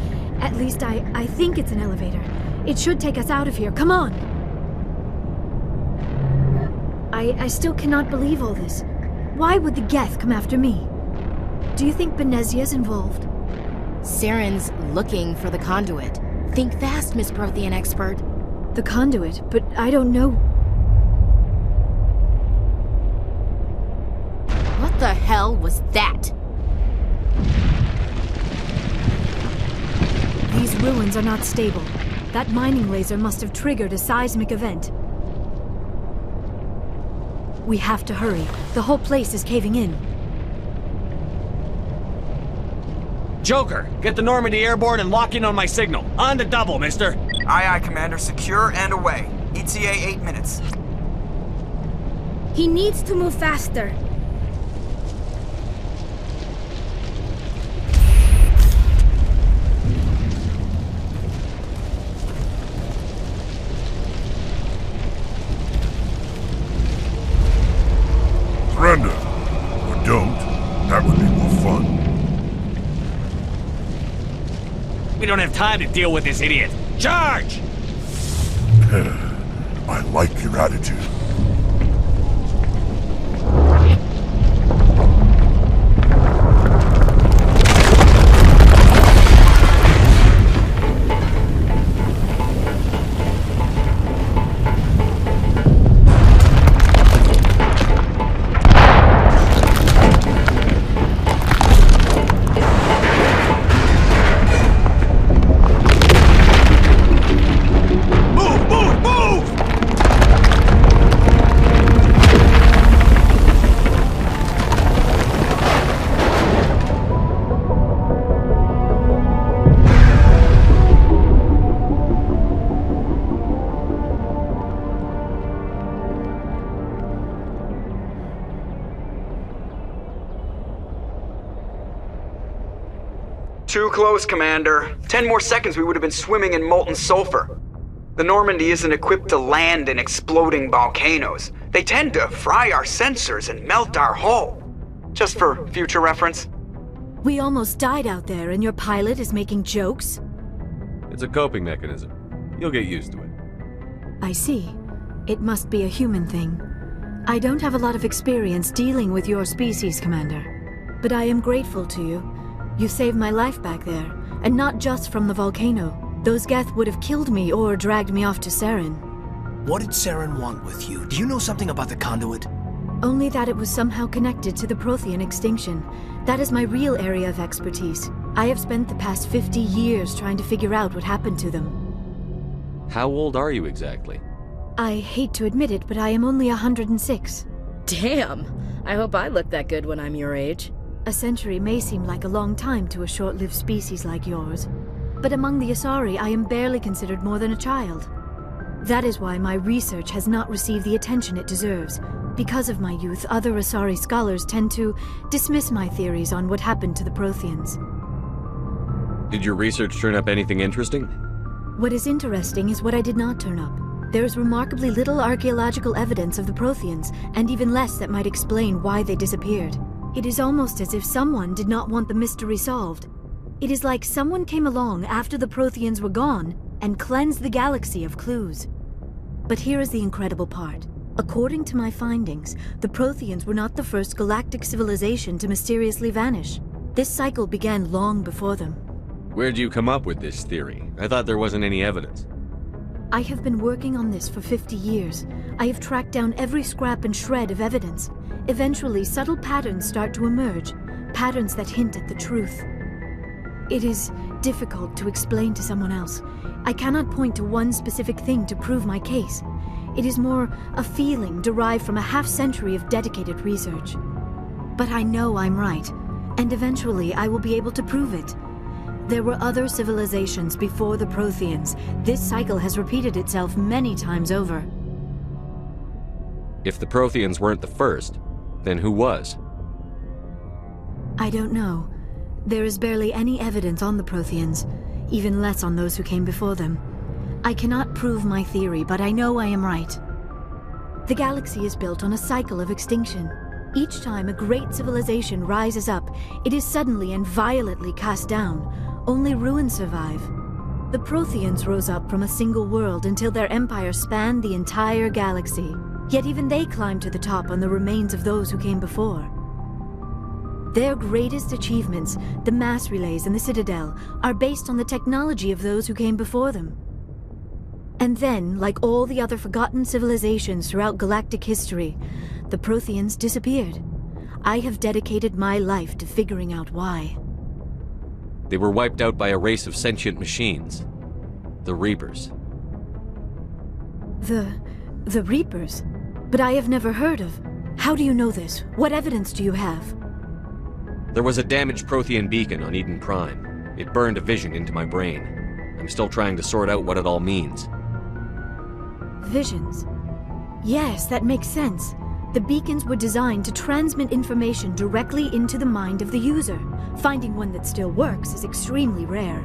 At least I think it's an elevator. It should take us out of here. Come on! I still cannot believe all this. Why would the Geth come after me? Do you think Benezia's involved? Saren's looking for the conduit. Think fast, Miss Prothean expert. The conduit? But I don't know. What the hell was that? These ruins are not stable. That mining laser must have triggered a seismic event. We have to hurry. The whole place is caving in. Joker, get the Normandy airborne and lock in on my signal. On the double, mister. Aye, aye, Commander. Secure and away. ETA 8 minutes. He needs to move faster. Surrender. Or don't. That would be more fun. We don't have time to deal with this idiot. Charge! I like your attitude. Too close, Commander. 10 more seconds we would have been swimming in molten sulfur. The Normandy isn't equipped to land in exploding volcanoes. They tend to fry our sensors and melt our hull. Just for future reference. We almost died out there and your pilot is making jokes? It's a coping mechanism. You'll get used to it. I see. It must be a human thing. I don't have a lot of experience dealing with your species, Commander. But I am grateful to you. You saved my life back there, and not just from the volcano. Those Geth would have killed me or dragged me off to Saren. What did Saren want with you? Do you know something about the conduit? Only that it was somehow connected to the Prothean extinction. That is my real area of expertise. I have spent the past 50 years trying to figure out what happened to them. How old are you exactly? I hate to admit it, but I am only 106. Damn! I hope I look that good when I'm your age. A century may seem like a long time to a short-lived species like yours. But among the Asari, I am barely considered more than a child. That is why my research has not received the attention it deserves. Because of my youth, other Asari scholars tend to dismiss my theories on what happened to the Protheans. Did your research turn up anything interesting? What is interesting is what I did not turn up. There is remarkably little archaeological evidence of the Protheans, and even less that might explain why they disappeared. It is almost as if someone did not want the mystery solved. It is like someone came along after the Protheans were gone and cleansed the galaxy of clues. But here is the incredible part. According to my findings, the Protheans were not the first galactic civilization to mysteriously vanish. This cycle began long before them. Where'd you come up with this theory? I thought there wasn't any evidence. I have been working on this for 50 years. I have tracked down every scrap and shred of evidence. Eventually, subtle patterns start to emerge, patterns that hint at the truth. It is difficult to explain to someone else. I cannot point to one specific thing to prove my case. It is more a feeling derived from a half-century of dedicated research. But I know I'm right, and eventually I will be able to prove it. There were other civilizations before the Protheans. This cycle has repeated itself many times over. If the Protheans weren't the first, then who was? I don't know. There is barely any evidence on the Protheans, even less on those who came before them. I cannot prove my theory, but I know I am right. The galaxy is built on a cycle of extinction. Each time a great civilization rises up, it is suddenly and violently cast down. Only ruins survive. The Protheans rose up from a single world until their empire spanned the entire galaxy. Yet even they climbed to the top on the remains of those who came before. Their greatest achievements, the mass relays and the Citadel, are based on the technology of those who came before them. And then, like all the other forgotten civilizations throughout galactic history, the Protheans disappeared. I have dedicated my life to figuring out why. They were wiped out by a race of sentient machines. The Reapers. The Reapers? But I have never heard of. How do you know this? What evidence do you have? There was a damaged Prothean beacon on Eden Prime. It burned a vision into my brain. I'm still trying to sort out what it all means. Visions? Yes, that makes sense. The beacons were designed to transmit information directly into the mind of the user. Finding one that still works is extremely rare.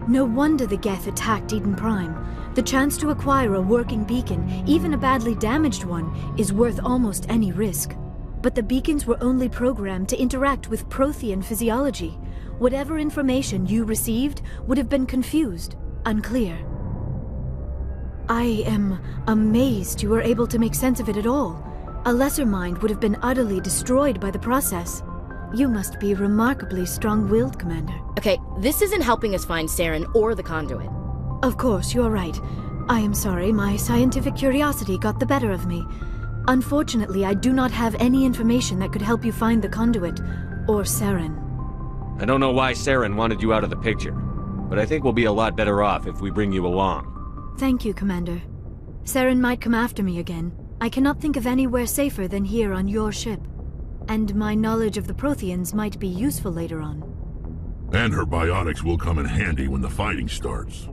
No wonder the Geth attacked Eden Prime. The chance to acquire a working beacon, even a badly damaged one, is worth almost any risk. But the beacons were only programmed to interact with Prothean physiology. Whatever information you received would have been confused, unclear. I am amazed you were able to make sense of it at all. A lesser mind would have been utterly destroyed by the process. You must be remarkably strong-willed, Commander. Okay, this isn't helping us find Saren or the Conduit. Of course, you are right. I am sorry, my scientific curiosity got the better of me. Unfortunately, I do not have any information that could help you find the Conduit, or Saren. I don't know why Saren wanted you out of the picture, but I think we'll be a lot better off if we bring you along. Thank you, Commander. Saren might come after me again. I cannot think of anywhere safer than here on your ship. And my knowledge of the Protheans might be useful later on. And her biotics will come in handy when the fighting starts.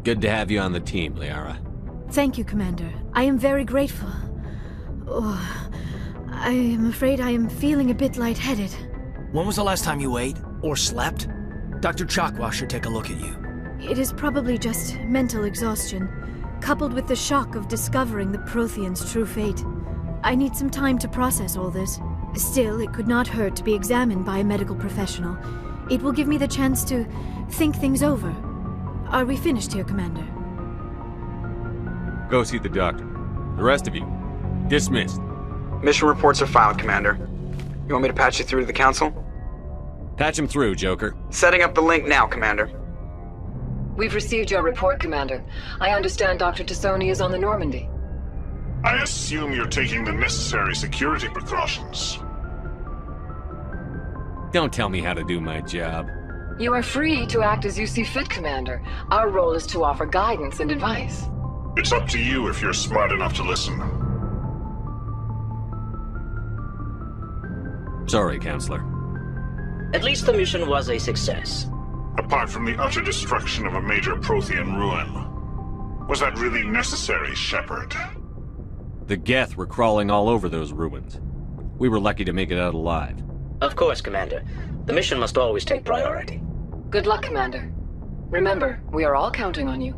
Good to have you on the team, Liara. Thank you, Commander. I am very grateful. Oh, I am afraid I am feeling a bit lightheaded. When was the last time you ate? Or slept? Dr. Chakwa should take a look at you. It is probably just mental exhaustion, coupled with the shock of discovering the Protheans' true fate. I need some time to process all this. Still, it could not hurt to be examined by a medical professional. It will give me the chance to think things over. Are we finished here, Commander? Go see the doctor. The rest of you, dismissed. Mission reports are filed, Commander. You want me to patch you through to the Council? Patch him through, Joker. Setting up the link now, Commander. We've received your report, Commander. I understand Dr. Tassoni is on the Normandy. I assume you're taking the necessary security precautions. Don't tell me how to do my job. You are free to act as you see fit, Commander. Our role is to offer guidance and advice. It's up to you if you're smart enough to listen. Sorry, Counselor. At least the mission was a success. Apart from the utter destruction of a major Prothean ruin. Was that really necessary, Shepard? The Geth were crawling all over those ruins. We were lucky to make it out alive. Of course, Commander. The mission must always take priority. Good luck, Commander. Remember, we are all counting on you.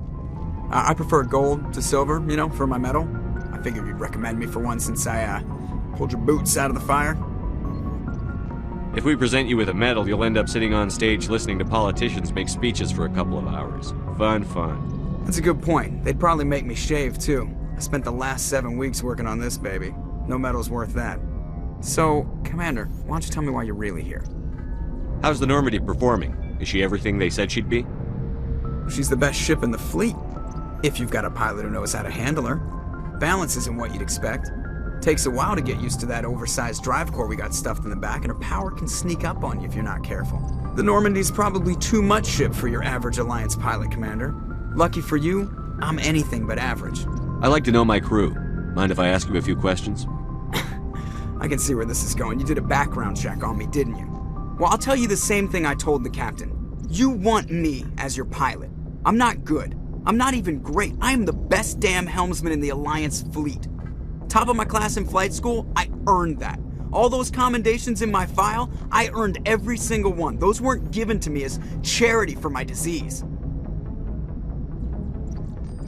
I prefer gold to silver, you know, for my medal. I figured you'd recommend me for one since I, pulled your boots out of the fire. If we present you with a medal, you'll end up sitting on stage listening to politicians make speeches for a couple of hours. Fun. That's a good point. They'd probably make me shave, too. I spent the last 7 weeks working on this baby. No medal's worth that. So, Commander, why don't you tell me why you're really here? How's the Normandy performing? Is she everything they said she'd be? She's the best ship in the fleet. If you've got a pilot who knows how to handle her. Balance isn't what you'd expect. Takes a while to get used to that oversized drive core we got stuffed in the back, and her power can sneak up on you if you're not careful. The Normandy's probably too much ship for your average Alliance pilot, Commander. Lucky for you, I'm anything but average. I like to know my crew. Mind if I ask you a few questions? I can see where this is going. You did a background check on me, didn't you? Well, I'll tell you the same thing I told the captain. You want me as your pilot. I'm not good. I'm not even great. I am the best damn helmsman in the Alliance fleet. Top of my class in flight school, I earned that. All those commendations in my file, I earned every single one. Those weren't given to me as charity for my disease.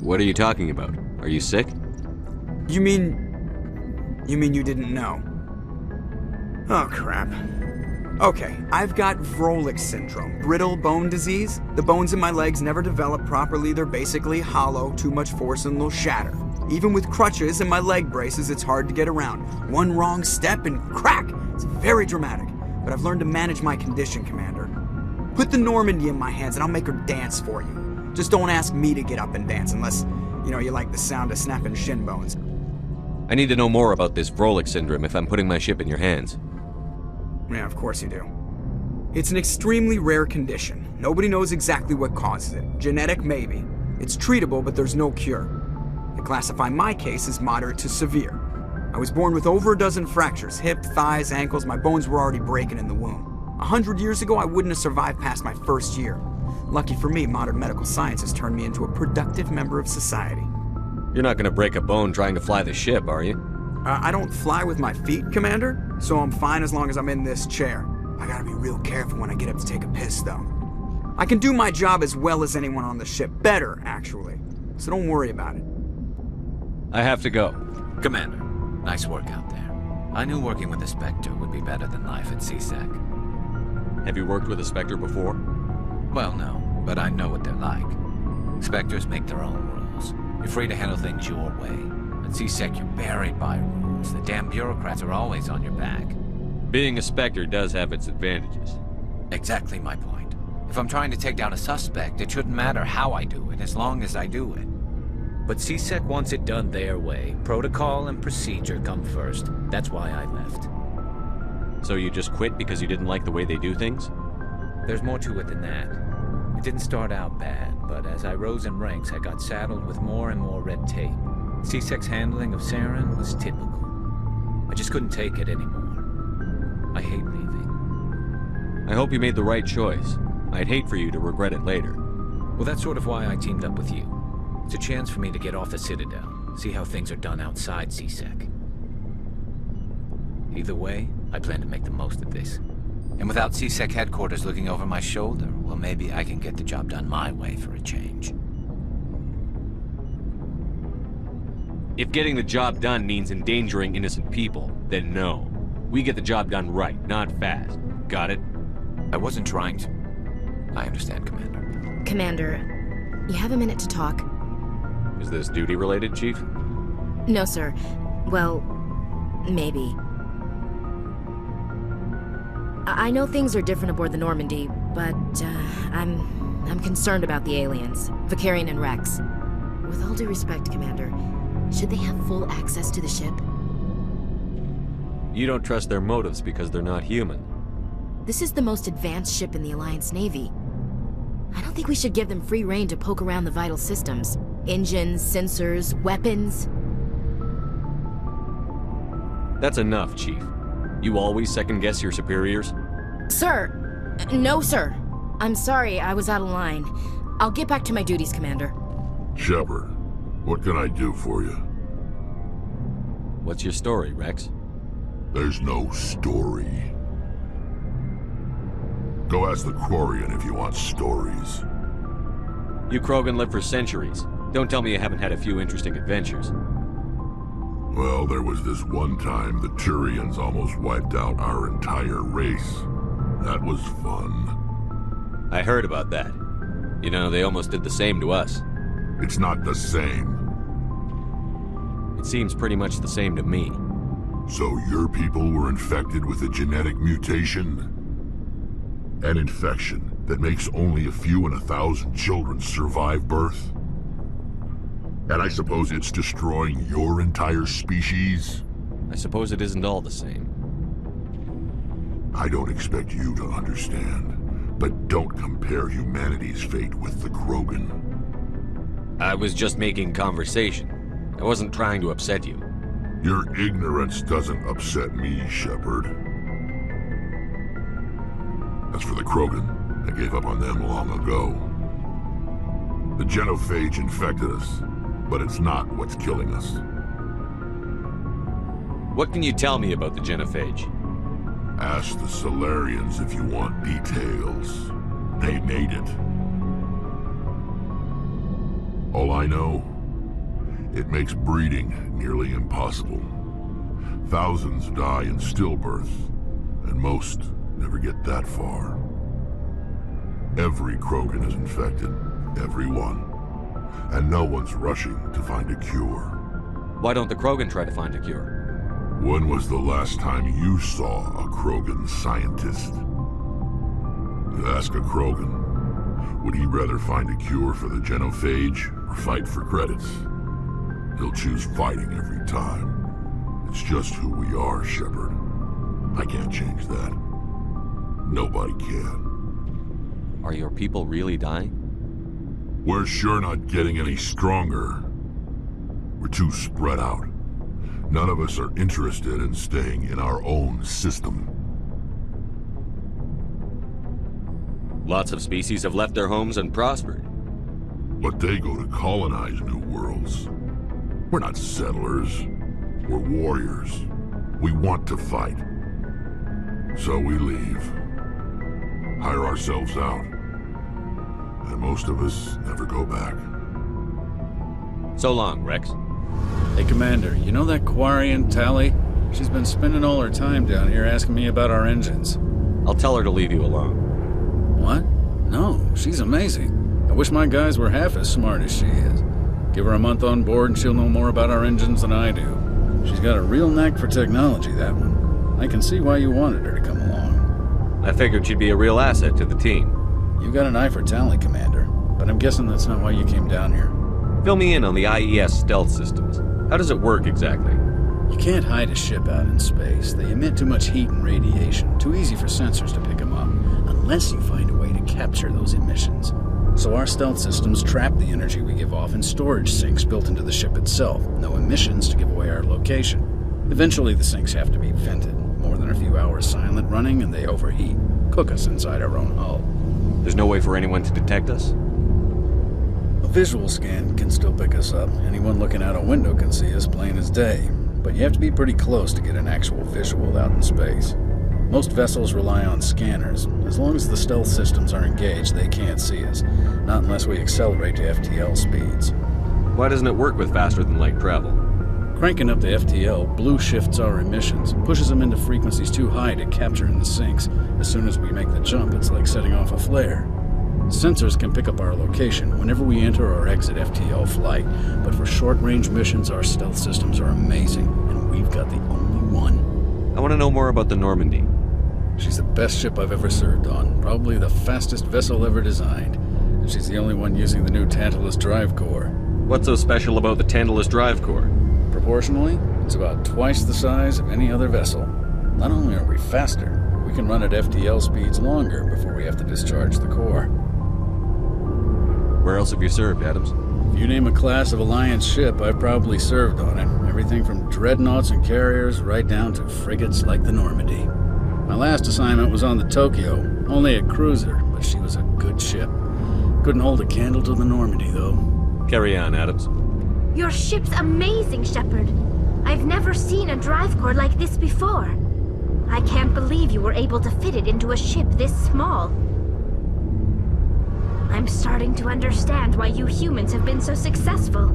What are you talking about? Are you sick? You mean you didn't know? Oh, crap. Okay, I've got Vrolik syndrome, brittle bone disease. The bones in my legs never develop properly. They're basically hollow, too much force and they'll shatter. Even with crutches and my leg braces, it's hard to get around. One wrong step and crack! It's very dramatic. But I've learned to manage my condition, Commander. Put the Normandy in my hands and I'll make her dance for you. Just don't ask me to get up and dance unless, you like the sound of snapping shin bones. I need to know more about this Vrolik syndrome if I'm putting my ship in your hands. Yeah, of course you do. It's an extremely rare condition. Nobody knows exactly what causes it. Genetic, maybe. It's treatable, but there's no cure. They classify my case as moderate to severe. I was born with over a dozen fractures, hip, thighs, ankles. My bones were already breaking in the womb. 100 years ago, I wouldn't have survived past my first year. Lucky for me, modern medical science has turned me into a productive member of society. You're not gonna break a bone trying to fly the ship, are you? I don't fly with my feet, Commander, so I'm fine as long as I'm in this chair. I gotta be real careful when I get up to take a piss, though. I can do my job as well as anyone on the ship. Better, actually. So don't worry about it. I have to go. Commander, nice work out there. I knew working with a Spectre would be better than life at CSEC. Have you worked with a Spectre before? Well, no, but I know what they're like. Spectres make their own rules. You're free to handle things your way. At CSEC, you're buried by rules. The damn bureaucrats are always on your back. Being a Spectre does have its advantages. Exactly my point. If I'm trying to take down a suspect, it shouldn't matter how I do it, as long as I do it. But CSEC wants it done their way. Protocol and procedure come first. That's why I left. So you just quit because you didn't like the way they do things? There's more to it than that. It didn't start out bad, but as I rose in ranks, I got saddled with more and more red tape. CSEC's handling of Saren was typical. I just couldn't take it anymore. I hate leaving. I hope you made the right choice. I'd hate for you to regret it later. Well, that's sort of why I teamed up with you. It's a chance for me to get off the Citadel, see how things are done outside CSEC. Either way, I plan to make the most of this. And without CSEC headquarters looking over my shoulder, well, maybe I can get the job done my way for a change. If getting the job done means endangering innocent people, then no. We get the job done right, not fast. Got it? I wasn't trying to. I understand, Commander. Commander, you have a minute to talk? Is this duty-related, Chief? No, sir. Well, maybe. I know things are different aboard the Normandy, but I'm concerned about the aliens, Vicarian and Rex. With all due respect, Commander, should they have full access to the ship? You don't trust their motives because they're not human. This is the most advanced ship in the Alliance Navy. I don't think we should give them free rein to poke around the vital systems. Engines, sensors, weapons. That's enough, Chief. You always second-guess your superiors? Sir! No, sir. I'm sorry, I was out of line. I'll get back to my duties, Commander. Shepard, What can I do for you? What's your story, Rex? There's no story. Go ask the Quarian if you want stories. You Krogan lived for centuries. Don't tell me you haven't had a few interesting adventures. Well, there was this one time the Turians almost wiped out our entire race. That was fun. I heard about that. You know, they almost did the same to us. It's not the same. It seems pretty much the same to me. So your people were infected with a genetic mutation? An infection that makes only a few in 1,000 children survive birth? And I suppose it's destroying your entire species? I suppose it isn't all the same. I don't expect you to understand, but don't compare humanity's fate with the Krogan. I was just making conversation. I wasn't trying to upset you. Your ignorance doesn't upset me, Shepard. As for the Krogan, I gave up on them long ago. The genophage infected us, but it's not what's killing us. What can you tell me about the genophage? Ask the Solarians if you want details. They made it. All I know, it makes breeding nearly impossible. Thousands die in stillbirth, and most never get that far. Every Krogan is infected, every one. And no one's rushing to find a cure. Why don't the Krogan try to find a cure? When was the last time you saw a Krogan scientist? You ask a Krogan, would he rather find a cure for the genophage or fight for credits? He'll choose fighting every time. It's just who we are, Shepard. I can't change that. Nobody can. Are your people really dying? We're sure not getting any stronger. We're too spread out. None of us are interested in staying in our own system. Lots of species have left their homes and prospered. But they go to colonize new worlds. We're not settlers. We're warriors. We want to fight. So we leave. Hire ourselves out. And most of us never go back. So long, Rex. Hey, Commander, you know that Quarian Tally? She's been spending all her time down here asking me about our engines. I'll tell her to leave you alone. What? No, she's amazing. I wish my guys were half as smart as she is. Give her a month on board and she'll know more about our engines than I do. She's got a real knack for technology, that one. I can see why you wanted her to come along. I figured she'd be a real asset to the team. You've got an eye for talent, Commander, but I'm guessing that's not why you came down here. Fill me in on the IES stealth systems. How does it work exactly? You can't hide a ship out in space. They emit too much heat and radiation. Too easy for sensors to pick them up, unless you find a way to capture those emissions. So our stealth systems trap the energy we give off in storage sinks built into the ship itself. No emissions to give away our location. Eventually the sinks have to be vented. More than a few hours silent running and they overheat. Cook us inside our own hull. There's no way for anyone to detect us? A visual scan can still pick us up. Anyone looking out a window can see us plain as day. But you have to be pretty close to get an actual visual out in space. Most vessels rely on scanners. As long as the stealth systems are engaged, they can't see us. Not unless we accelerate to FTL speeds. Why doesn't it work with faster-than-light travel? Cranking up the FTL blue shifts our emissions, pushes them into frequencies too high to capture in the sinks. As soon as we make the jump, it's like setting off a flare. Sensors can pick up our location whenever we enter or exit FTL flight, but for short-range missions, our stealth systems are amazing, and we've got the only one. I want to know more about the Normandy. She's the best ship I've ever served on, probably the fastest vessel ever designed, and she's the only one using the new Tantalus drive core. What's so special about the Tantalus drive core? Proportionally, it's about twice the size of any other vessel. Not only are we faster, we can run at FTL speeds longer before we have to discharge the core. Where else have you served, Adams? If you name a class of Alliance ship, I've probably served on it. Everything from dreadnoughts and carriers right down to frigates like the Normandy. My last assignment was on the Tokyo, only a cruiser, but she was a good ship. Couldn't hold a candle to the Normandy, though. Carry on, Adams. Your ship's amazing, Shepard. I've never seen a drive core like this before. I can't believe you were able to fit it into a ship this small. I'm starting to understand why you humans have been so successful.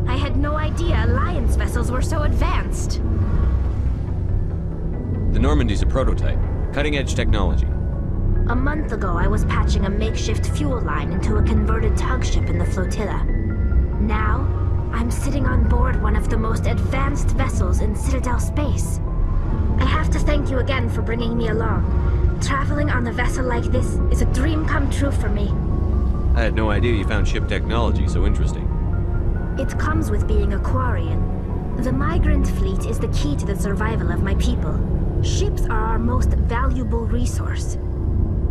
I had no idea Alliance vessels were so advanced. The Normandy's a prototype. Cutting-edge technology. A month ago, I was patching a makeshift fuel line into a converted tug ship in the flotilla. Now, I'm sitting on board one of the most advanced vessels in Citadel space. I have to thank you again for bringing me along. Traveling on a vessel like this is a dream come true for me. I had no idea you found ship technology so interesting. It comes with being a Quarian. The migrant fleet is the key to the survival of my people. Ships are our most valuable resource.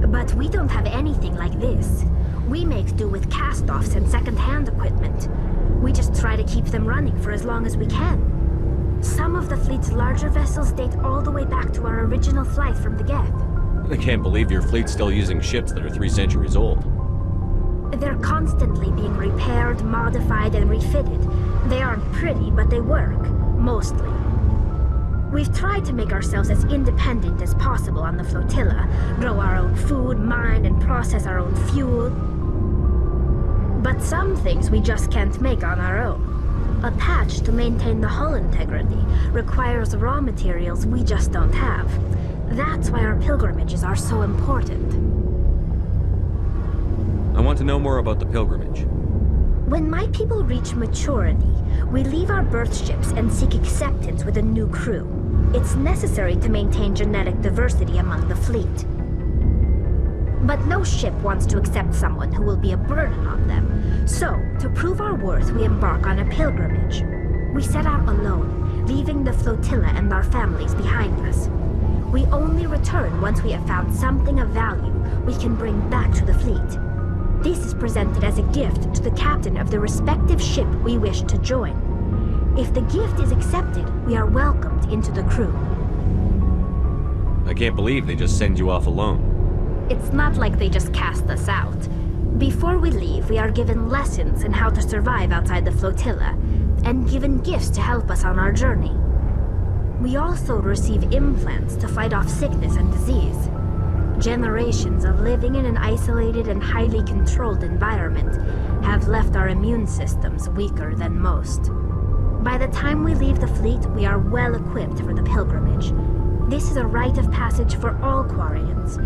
But we don't have anything like this. We make do with cast-offs and second-hand equipment. We just try to keep them running for as long as we can. Some of the fleet's larger vessels date all the way back to our original flight from the Geth. I can't believe your fleet's still using ships that are 3 centuries old. They're constantly being repaired, modified, and refitted. They aren't pretty, but they work. Mostly. We've tried to make ourselves as independent as possible on the flotilla, grow our own food, mine, and process our own fuel. But some things we just can't make on our own. A patch to maintain the hull integrity requires raw materials we just don't have. That's why our pilgrimages are so important. I want to know more about the pilgrimage. When my people reach maturity, we leave our birth ships and seek acceptance with a new crew. It's necessary to maintain genetic diversity among the fleet. But no ship wants to accept someone who will be a burden on them. So, to prove our worth, we embark on a pilgrimage. We set out alone, leaving the flotilla and our families behind us. We only return once we have found something of value we can bring back to the fleet. This is presented as a gift to the captain of the respective ship we wish to join. If the gift is accepted, we are welcomed into the crew. I can't believe they just send you off alone. It's not like they just cast us out. Before we leave, we are given lessons in how to survive outside the flotilla, and given gifts to help us on our journey. We also receive implants to fight off sickness and disease. Generations of living in an isolated and highly controlled environment have left our immune systems weaker than most. By the time we leave the fleet, we are well equipped for the pilgrimage. This is a rite of passage for all Quarians.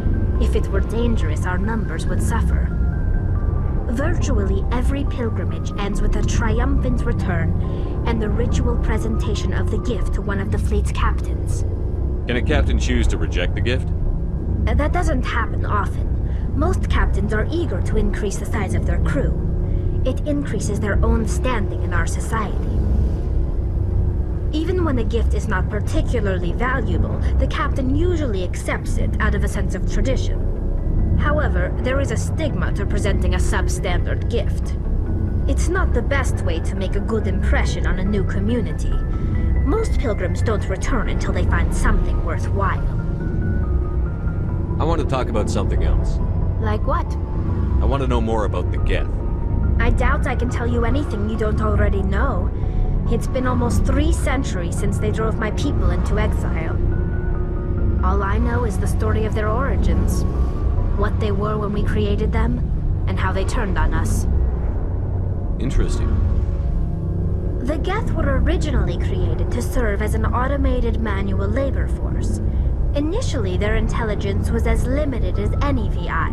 If it were dangerous, our numbers would suffer. Virtually every pilgrimage ends with a triumphant return and the ritual presentation of the gift to one of the fleet's captains. Can a captain choose to reject the gift? That doesn't happen often. Most captains are eager to increase the size of their crew. It increases their own standing in our society. Even when a gift is not particularly valuable, the captain usually accepts it out of a sense of tradition. However, there is a stigma to presenting a substandard gift. It's not the best way to make a good impression on a new community. Most pilgrims don't return until they find something worthwhile. I want to talk about something else. Like what? I want to know more about the Geth. I doubt I can tell you anything you don't already know. It's been almost 3 centuries since they drove my people into exile. All I know is the story of their origins. What they were when we created them, and how they turned on us. Interesting. The Geth were originally created to serve as an automated manual labor force. Initially, their intelligence was as limited as any VI.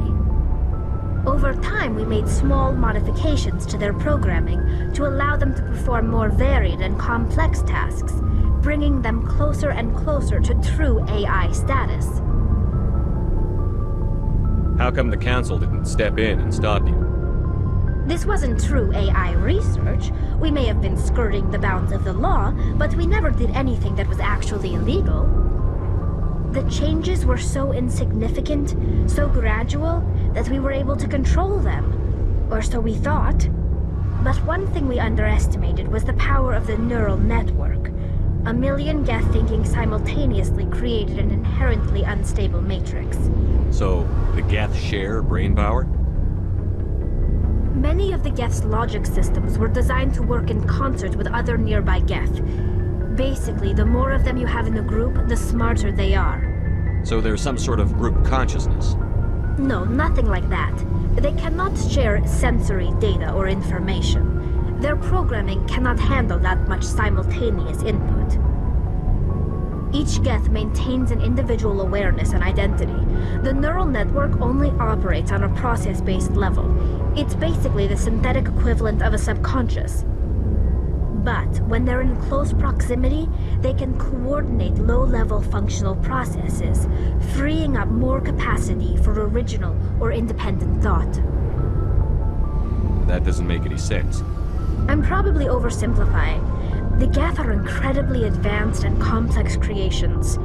Over time, we made small modifications to their programming to allow them to perform more varied and complex tasks, bringing them closer and closer to true AI status. How come the Council didn't step in and stop you? This wasn't true AI research. We may have been skirting the bounds of the law, but we never did anything that was actually illegal. The changes were so insignificant, so gradual, that we were able to control them. Or so we thought. But one thing we underestimated was the power of the neural network. 1 million Geth thinking simultaneously created an inherently unstable matrix. So, the Geth share brain power? Many of the Geth's logic systems were designed to work in concert with other nearby Geth. Basically, the more of them you have in the group, the smarter they are. So there's some sort of group consciousness? No, nothing like that. They cannot share sensory data or information. Their programming cannot handle that much simultaneous input. Each Geth maintains an individual awareness and identity. The neural network only operates on a process-based level. It's basically the synthetic equivalent of a subconscious. But when they're in close proximity, they can coordinate low-level functional processes, freeing up more capacity for original or independent thought. That doesn't make any sense. I'm probably oversimplifying. The Geth are incredibly advanced and complex creations.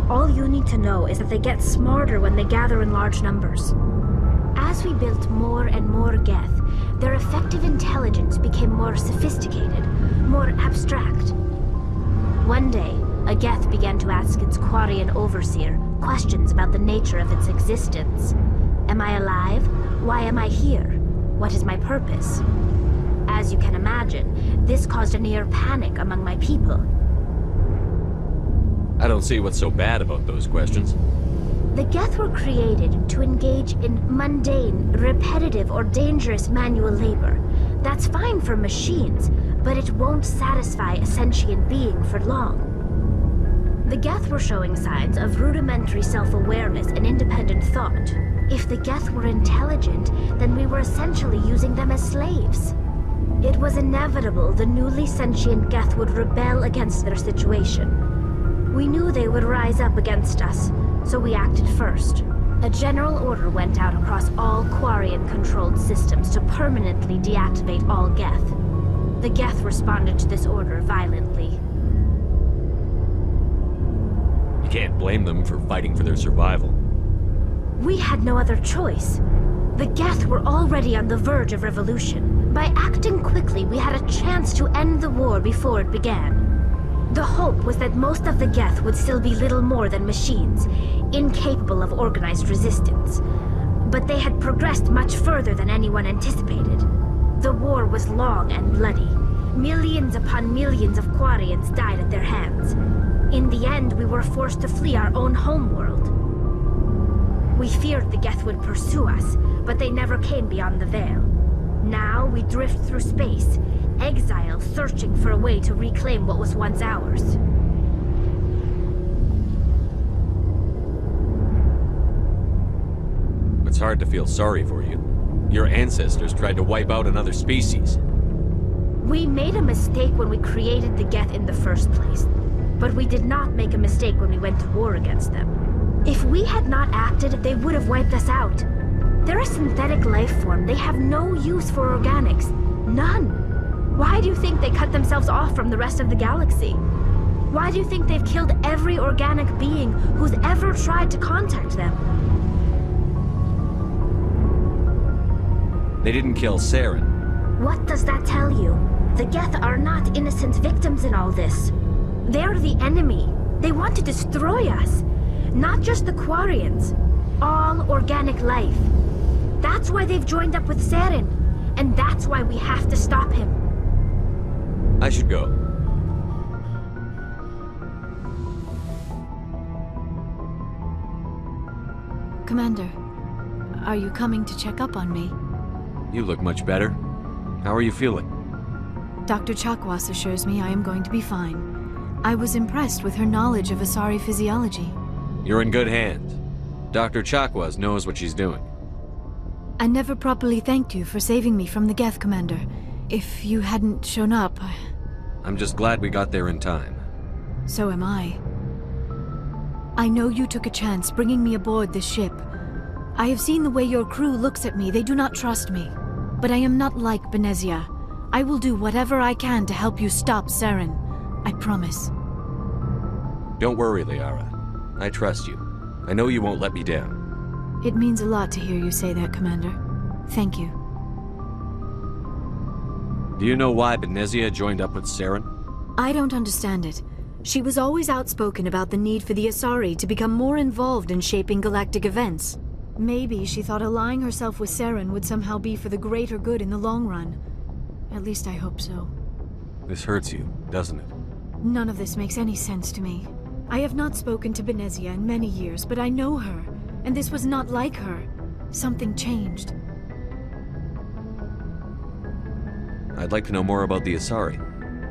All you need to know is that they get smarter when they gather in large numbers. As we built more and more Geth, their effective intelligence became more sophisticated, more abstract. One day, a Geth began to ask its Quarian overseer questions about the nature of its existence. Am I alive? Why am I here? What is my purpose? As you can imagine, this caused a near panic among my people. I don't see what's so bad about those questions. The Geth were created to engage in mundane, repetitive, or dangerous manual labor. That's fine for machines, but it won't satisfy a sentient being for long. The Geth were showing signs of rudimentary self-awareness and independent thought. If the Geth were intelligent, then we were essentially using them as slaves. It was inevitable the newly sentient Geth would rebel against their situation. We knew they would rise up against us, so we acted first. A general order went out across all Quarian-controlled systems to permanently deactivate all Geth. The Geth responded to this order violently. You can't blame them for fighting for their survival. We had no other choice. The Geth were already on the verge of revolution. By acting quickly, we had a chance to end the war before it began. The hope was that most of the Geth would still be little more than machines, incapable of organized resistance. But they had progressed much further than anyone anticipated. The war was long and bloody. Millions upon millions of Quarians died at their hands. In the end, we were forced to flee our own homeworld. We feared the Geth would pursue us, but they never came beyond the Veil. Now we drift through space, exile searching for a way to reclaim what was once ours. It's hard to feel sorry for you. Your ancestors tried to wipe out another species. We made a mistake when we created the Geth in the first place, but we did not make a mistake when we went to war against them. If we had not acted, they would have wiped us out. They're a synthetic life form. They have no use for organics. None. Why do you think they cut themselves off from the rest of the galaxy? Why do you think they've killed every organic being who's ever tried to contact them? They didn't kill Saren. What does that tell you? The Geth are not innocent victims in all this. They're the enemy. They want to destroy us. Not just the Quarians. All organic life. That's why they've joined up with Saren. And that's why we have to stop him. I should go. Commander, are you coming to check up on me? You look much better. How are you feeling? Dr. Chakwas assures me I am going to be fine. I was impressed with her knowledge of Asari physiology. You're in good hands. Dr. Chakwas knows what she's doing. I never properly thanked you for saving me from the Geth, Commander. If you hadn't shown up, I'm just glad we got there in time. So am I. I know you took a chance bringing me aboard this ship. I have seen the way your crew looks at me. They do not trust me. But I am not like Benezia. I will do whatever I can to help you stop Saren. I promise. Don't worry, Liara. I trust you. I know you won't let me down. It means a lot to hear you say that, Commander. Thank you. Do you know why Benezia joined up with Saren? I don't understand it. She was always outspoken about the need for the Asari to become more involved in shaping galactic events. Maybe she thought allying herself with Saren would somehow be for the greater good in the long run. At least I hope so. This hurts you, doesn't it? None of this makes any sense to me. I have not spoken to Benezia in many years, but I know her, and this was not like her. Something changed. I'd like to know more about the Asari.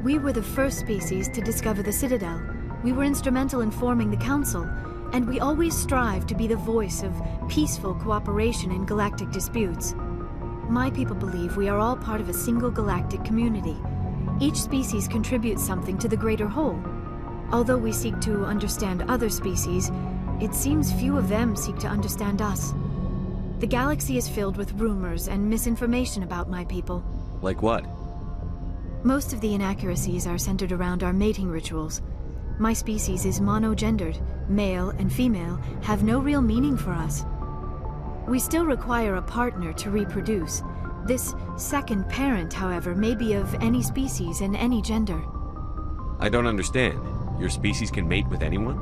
We were the first species to discover the Citadel. We were instrumental in forming the Council, and we always strive to be the voice of peaceful cooperation in galactic disputes. My people believe we are all part of a single galactic community. Each species contributes something to the greater whole. Although we seek to understand other species, it seems few of them seek to understand us. The galaxy is filled with rumors and misinformation about my people. Like what? Most of the inaccuracies are centered around our mating rituals. My species is monogendered. Male and female have no real meaning for us. We still require a partner to reproduce. This second parent, however, may be of any species and any gender. I don't understand. Your species can mate with anyone?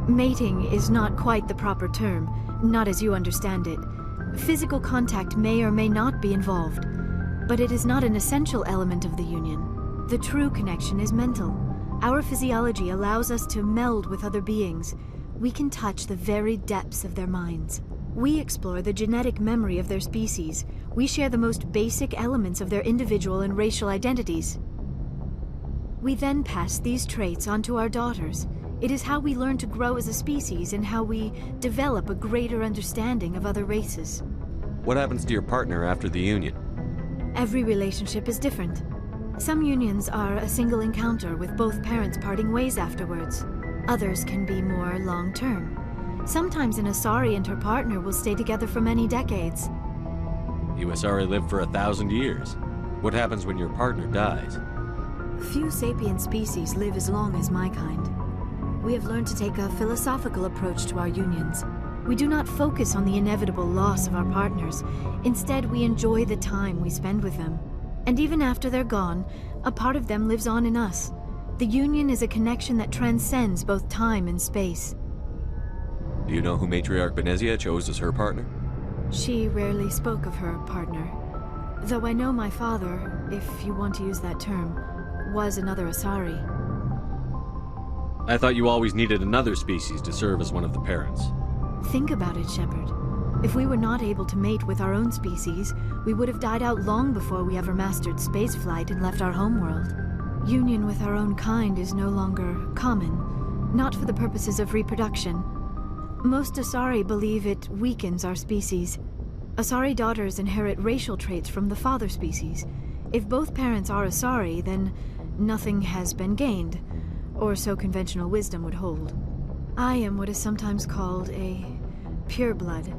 Mating is not quite the proper term, not as you understand it. Physical contact may or may not be involved, but it is not an essential element of the union. The true connection is mental. Our physiology allows us to meld with other beings. We can touch the very depths of their minds. We explore the genetic memory of their species. We share the most basic elements of their individual and racial identities. We then pass these traits on to our daughters. It is how we learn to grow as a species and how we develop a greater understanding of other races. What happens to your partner after the union? Every relationship is different. Some unions are a single encounter with both parents parting ways afterwards. Others can be more long-term. Sometimes an Asari and her partner will stay together for many decades. You Asari live for 1,000 years. What happens when your partner dies? Few sapient species live as long as my kind. We have learned to take a philosophical approach to our unions. We do not focus on the inevitable loss of our partners. Instead, we enjoy the time we spend with them. And even after they're gone, a part of them lives on in us. The union is a connection that transcends both time and space. Do you know who Matriarch Benezia chose as her partner? She rarely spoke of her partner. Though I know my father, if you want to use that term, was another Asari. I thought you always needed another species to serve as one of the parents. Think about it, Shepard. If we were not able to mate with our own species, we would have died out long before we ever mastered spaceflight and left our homeworld. Union with our own kind is no longer common, not for the purposes of reproduction. Most Asari believe it weakens our species. Asari daughters inherit racial traits from the father species. If both parents are Asari, then nothing has been gained, or so conventional wisdom would hold. I am what is sometimes called a pureblood.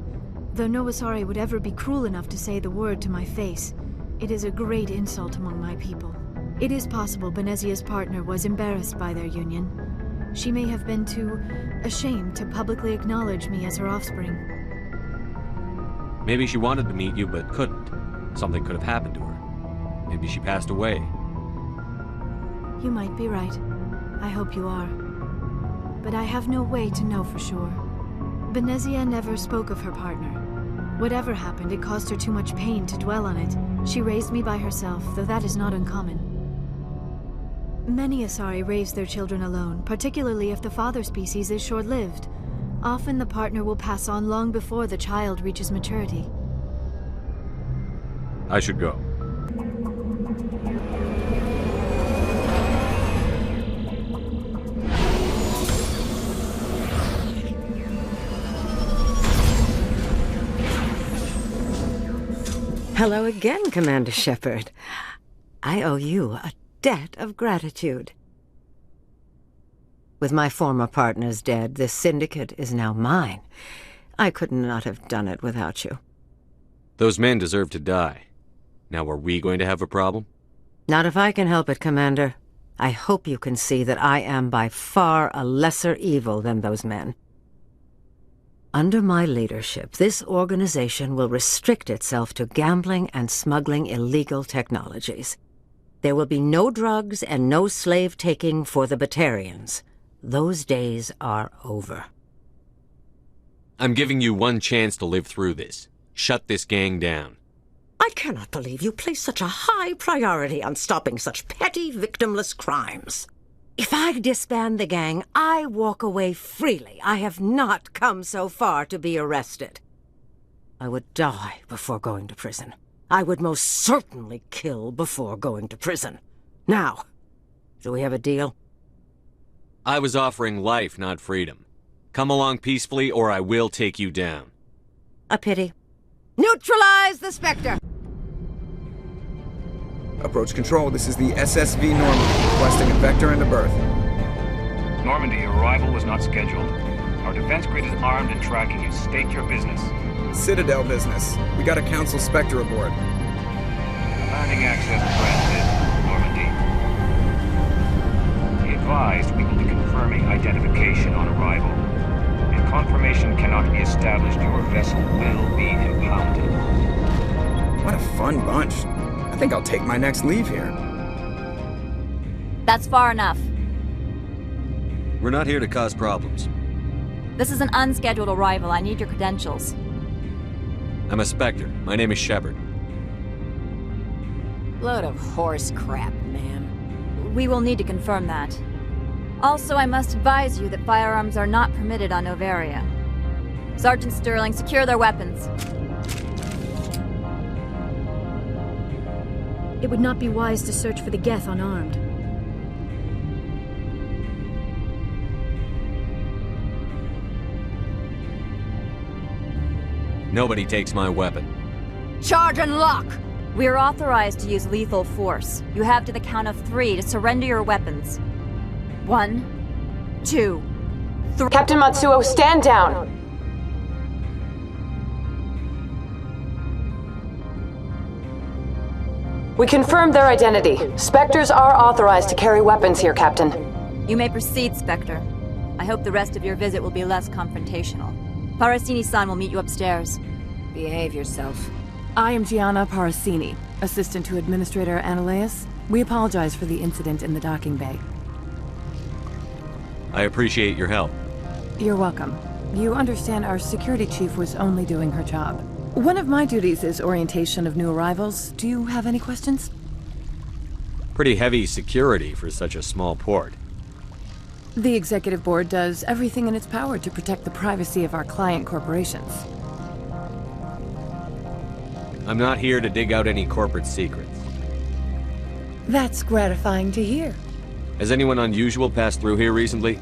Though no Asari would ever be cruel enough to say the word to my face, it is a great insult among my people. It is possible Benezia's partner was embarrassed by their union. She may have been too ashamed to publicly acknowledge me as her offspring. Maybe she wanted to meet you but couldn't. Something could have happened to her. Maybe she passed away. You might be right. I hope you are. But I have no way to know for sure. Benezia never spoke of her partner. Whatever happened, it caused her too much pain to dwell on it. She raised me by herself, though that is not uncommon. Many Asari raise their children alone, particularly if the father species is short-lived. Often the partner will pass on long before the child reaches maturity. I should go. Hello again, Commander Shepard. I owe you a debt of gratitude. With my former partners dead, this syndicate is now mine. I could not have done it without you. Those men deserve to die. Now are we going to have a problem? Not if I can help it, Commander. I hope you can see that I am by far a lesser evil than those men. Under my leadership, this organization will restrict itself to gambling and smuggling illegal technologies. There will be no drugs and no slave-taking for the Batarians. Those days are over. I'm giving you one chance to live through this. Shut this gang down. I cannot believe you place such a high priority on stopping such petty, victimless crimes. If I disband the gang, I walk away freely. I have not come so far to be arrested. I would die before going to prison. I would most certainly kill before going to prison. Now, do we have a deal? I was offering life, not freedom. Come along peacefully, or I will take you down. A pity. Neutralize the Spectre! Approach control, this is the SSV Normandy, requesting a vector and a berth. Normandy, your arrival was not scheduled. Our defense grid is armed and tracking you. State your business. Citadel business. We got a Council Spectre aboard. Landing access granted, Normandy. Be advised, we will be confirming identification on arrival. If confirmation cannot be established, your vessel will be impounded. What a fun bunch. I think I'll take my next leave here. That's far enough. We're not here to cause problems. This is an unscheduled arrival. I need your credentials. I'm a Spectre. My name is Shepard. Load of horse crap, ma'am. We will need to confirm that. Also, I must advise you that firearms are not permitted on Novaria. Sergeant Sterling, secure their weapons. It would not be wise to search for the Geth unarmed. Nobody takes my weapon. Charge and lock! We are authorized to use lethal force. You have to the count of 3 to surrender your weapons. 1, 2, 3. Captain Matsuo, stand down! We confirmed their identity. Spectres are authorized to carry weapons here, Captain. You may proceed, Spectre. I hope the rest of your visit will be less confrontational. Parasini-san will meet you upstairs. Behave yourself. I am Gianna Parasini, assistant to Administrator Analeas. We apologize for the incident in the docking bay. I appreciate your help. You're welcome. You understand our security chief was only doing her job. One of my duties is orientation of new arrivals. Do you have any questions? Pretty heavy security for such a small port. The Executive Board does everything in its power to protect the privacy of our client corporations. I'm not here to dig out any corporate secrets. That's gratifying to hear. Has anyone unusual passed through here recently?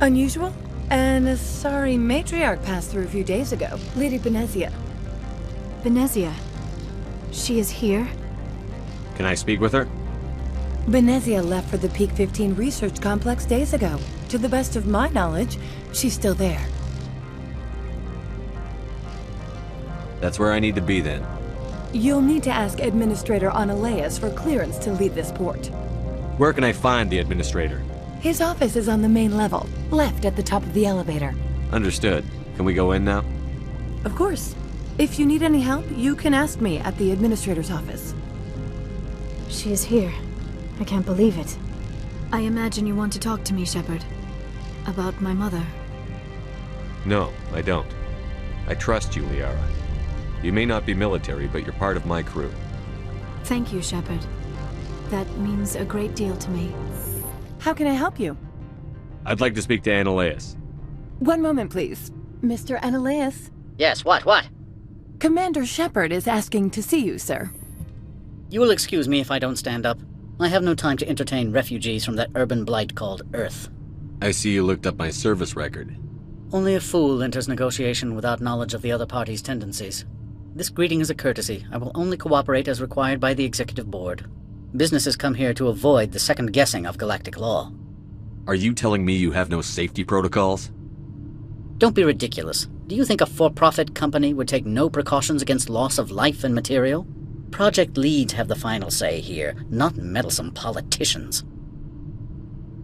Unusual? An Asari matriarch passed through a few days ago. Lady Benezia. Benezia? She is here? Can I speak with her? Benezia left for the Peak 15 research complex days ago. To the best of my knowledge, she's still there. That's where I need to be then. You'll need to ask Administrator Analeas for clearance to leave this port. Where can I find the Administrator? His office is on the main level, left at the top of the elevator. Understood. Can we go in now? Of course. If you need any help, you can ask me at the Administrator's office. She is here. I can't believe it. I imagine you want to talk to me, Shepard. About my mother. No, I don't. I trust you, Liara. You may not be military, but you're part of my crew. Thank you, Shepard. That means a great deal to me. How can I help you? I'd like to speak to Analeas. One moment, please. Mr. Analeas? Yes, what? Commander Shepard is asking to see you, sir. You will excuse me if I don't stand up. I have no time to entertain refugees from that urban blight called Earth. I see you looked up my service record. Only a fool enters negotiation without knowledge of the other party's tendencies. This greeting is a courtesy. I will only cooperate as required by the Executive Board. Businesses come here to avoid the second guessing of galactic law. Are you telling me you have no safety protocols? Don't be ridiculous. Do you think a for-profit company would take no precautions against loss of life and material? Project leads have the final say here, not meddlesome politicians.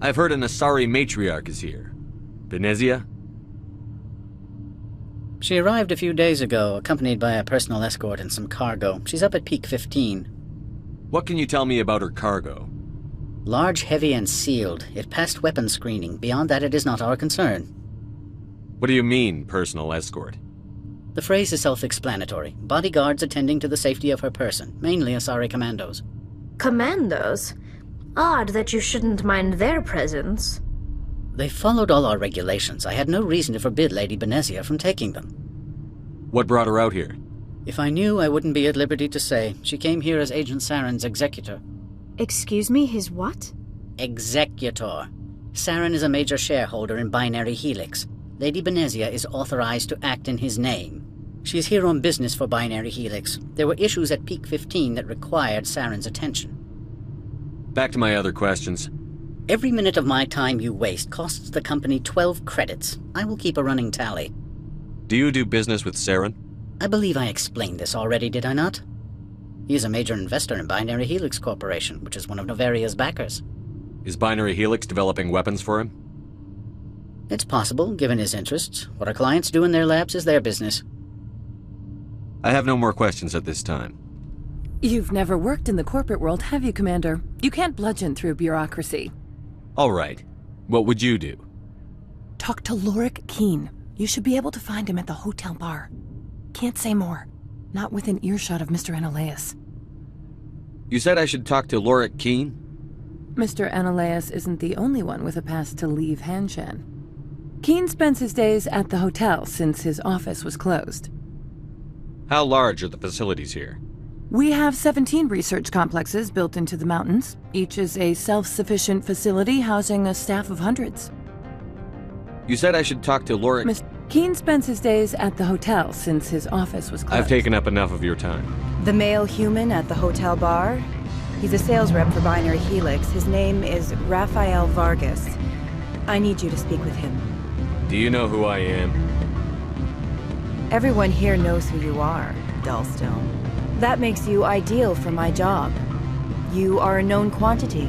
I've heard an Asari matriarch is here. Benezia? She arrived a few days ago, accompanied by a personal escort and some cargo. She's up at Peak 15. What can you tell me about her cargo? Large, heavy, and sealed. It passed weapons screening. Beyond that, it is not our concern. What do you mean, personal escort? The phrase is self-explanatory. Bodyguards attending to the safety of her person, mainly Asari commandos. Commandos? Odd that you shouldn't mind their presence. They followed all our regulations. I had no reason to forbid Lady Benezia from taking them. What brought her out here? If I knew, I wouldn't be at liberty to say. She came here as Agent Saren's executor. Excuse me, his what? Executor. Saren is a major shareholder in Binary Helix. Lady Benezia is authorized to act in his name. She is here on business for Binary Helix. There were issues at Peak 15 that required Saren's attention. Back to my other questions. Every minute of my time you waste costs the company 12 credits. I will keep a running tally. Do you do business with Saren? I believe I explained this already, did I not? He is a major investor in Binary Helix Corporation, which is one of Novaria's backers. Is Binary Helix developing weapons for him? It's possible, given his interests. What our clients do in their labs is their business. I have no more questions at this time. You've never worked in the corporate world, have you, Commander? You can't bludgeon through bureaucracy. All right. What would you do? Talk to Lorik Keen. You should be able to find him at the hotel bar. Can't say more. Not within earshot of Mr. Analaeus. You said I should talk to Lorik Keen? Mr. Analaeus isn't the only one with a pass to leave Hanshan. Keen spends his days at the hotel since his office was closed. How large are the facilities here? We have 17 research complexes built into the mountains. Each is a self-sufficient facility housing a staff of hundreds. You said I should talk to Lorik... Mr. Keen spends his days at the hotel since his office was closed. I've taken up enough of your time. The male human at the hotel bar? He's a sales rep for Binary Helix. His name is Rafael Vargas. I need you to speak with him. Do you know who I am? Everyone here knows who you are, Dullstone. That makes you ideal for my job. You are a known quantity,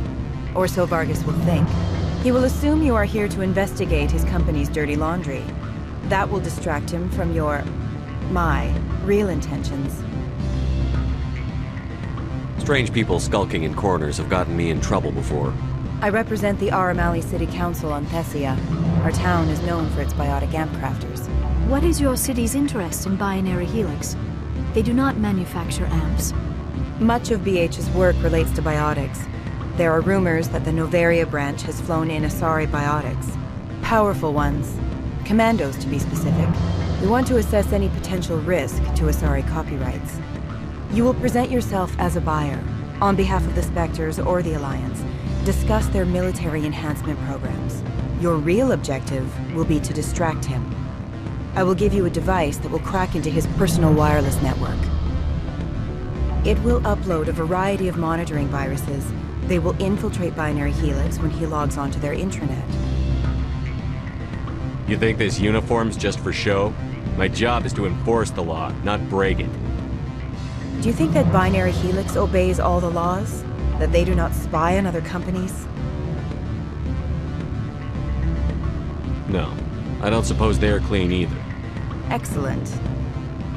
or so Vargas will think. He will assume you are here to investigate his company's dirty laundry. That will distract him from my real intentions. Strange people skulking in corners have gotten me in trouble before. I represent the Aramali City Council on Thessia. Our town is known for its biotic amp crafters. What is your city's interest in Binary Helix? They do not manufacture amps. Much of BH's work relates to biotics. There are rumors that the Novaria branch has flown in Asari biotics. Powerful ones. Commandos, to be specific. We want to assess any potential risk to Asari copyrights. You will present yourself as a buyer, on behalf of the Spectres or the Alliance. Discuss their military enhancement programs. Your real objective will be to distract him. I will give you a device that will crack into his personal wireless network. It will upload a variety of monitoring viruses. They will infiltrate Binary Helix when he logs onto their intranet. You think this uniform's just for show? My job is to enforce the law, not break it. Do you think that Binary Helix obeys all the laws? That they do not spy on other companies? No, I don't suppose they're clean either. Excellent.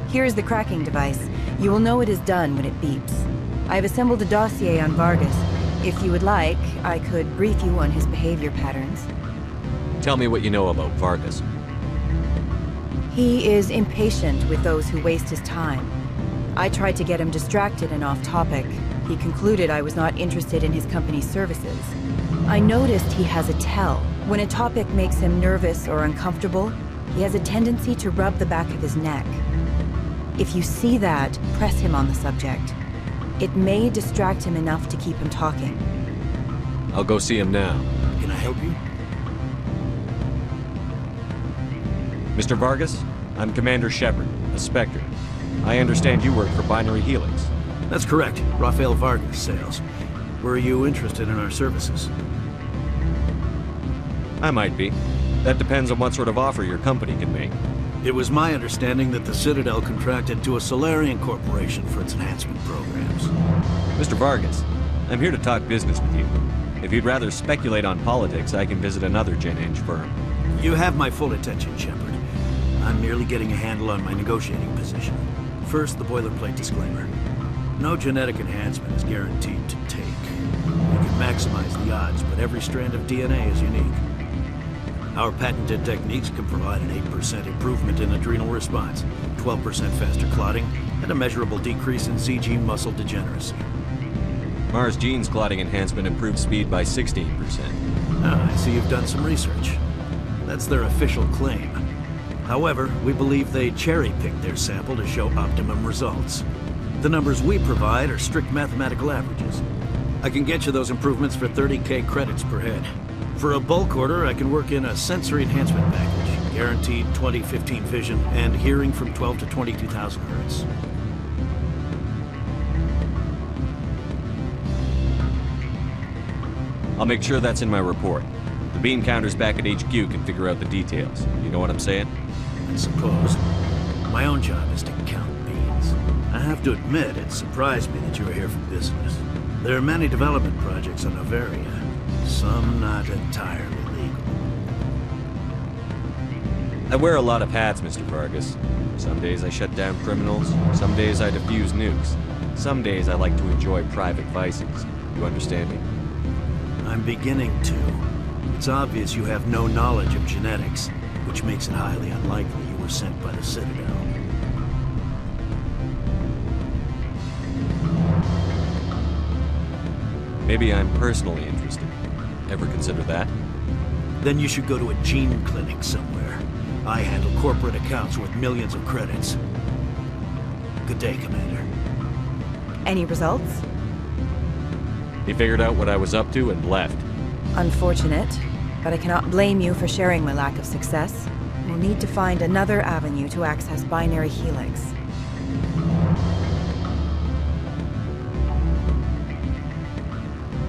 Here is the cracking device. You will know it is done when it beeps. I have assembled a dossier on Vargas. If you would like, I could brief you on his behavior patterns. Tell me what you know about Vargas. He is impatient with those who waste his time. I tried to get him distracted and off topic. He concluded I was not interested in his company's services. I noticed he has a tell. When a topic makes him nervous or uncomfortable, he has a tendency to rub the back of his neck. If you see that, press him on the subject. It may distract him enough to keep him talking. I'll go see him now. Can I help you? Mr. Vargas, I'm Commander Shepard, a Spectre. I understand you work for Binary Helix. That's correct. Rafael Vargas, sales. Were you interested in our services? I might be. That depends on what sort of offer your company can make. It was my understanding that the Citadel contracted to a Solarian corporation for its enhancement programs. Mr. Vargas, I'm here to talk business with you. If you'd rather speculate on politics, I can visit another Gen Eng firm. You have my full attention, Shepard. I'm merely getting a handle on my negotiating position. First, the boilerplate disclaimer. No genetic enhancement is guaranteed to take. You can maximize the odds, but every strand of DNA is unique. Our patented techniques can provide an 8% improvement in adrenal response, 12% faster clotting, and a measurable decrease in Z-gene muscle degeneracy. Mars Gene's clotting enhancement improved speed by 16%. Ah, I see you've done some research. That's their official claim. However, we believe they cherry-picked their sample to show optimum results. The numbers we provide are strict mathematical averages. I can get you those improvements for 30K credits per head. For a bulk order, I can work in a sensory enhancement package, guaranteed 20/15 vision, and hearing from 12 to 22,000 hertz. I'll make sure that's in my report. The bean counters back at HQ can figure out the details. You know what I'm saying? I suppose. My own job is to count beans. I have to admit, it surprised me that you were here for business. There are many development projects on Noveria, some not entirely legal. I wear a lot of hats, Mr. Vargas. Some days I shut down criminals, some days I defuse nukes. Some days I like to enjoy private vices. You understand me? I'm beginning to. It's obvious you have no knowledge of genetics, which makes it highly unlikely you were sent by the Citadel. Maybe I'm personally interested. Ever consider that? Then you should go to a gene clinic somewhere. I handle corporate accounts worth millions of credits. Good day, Commander. Any results? He figured out what I was up to and left. Unfortunate, but I cannot blame you for sharing my lack of success. We'll need to find another avenue to access binary helix.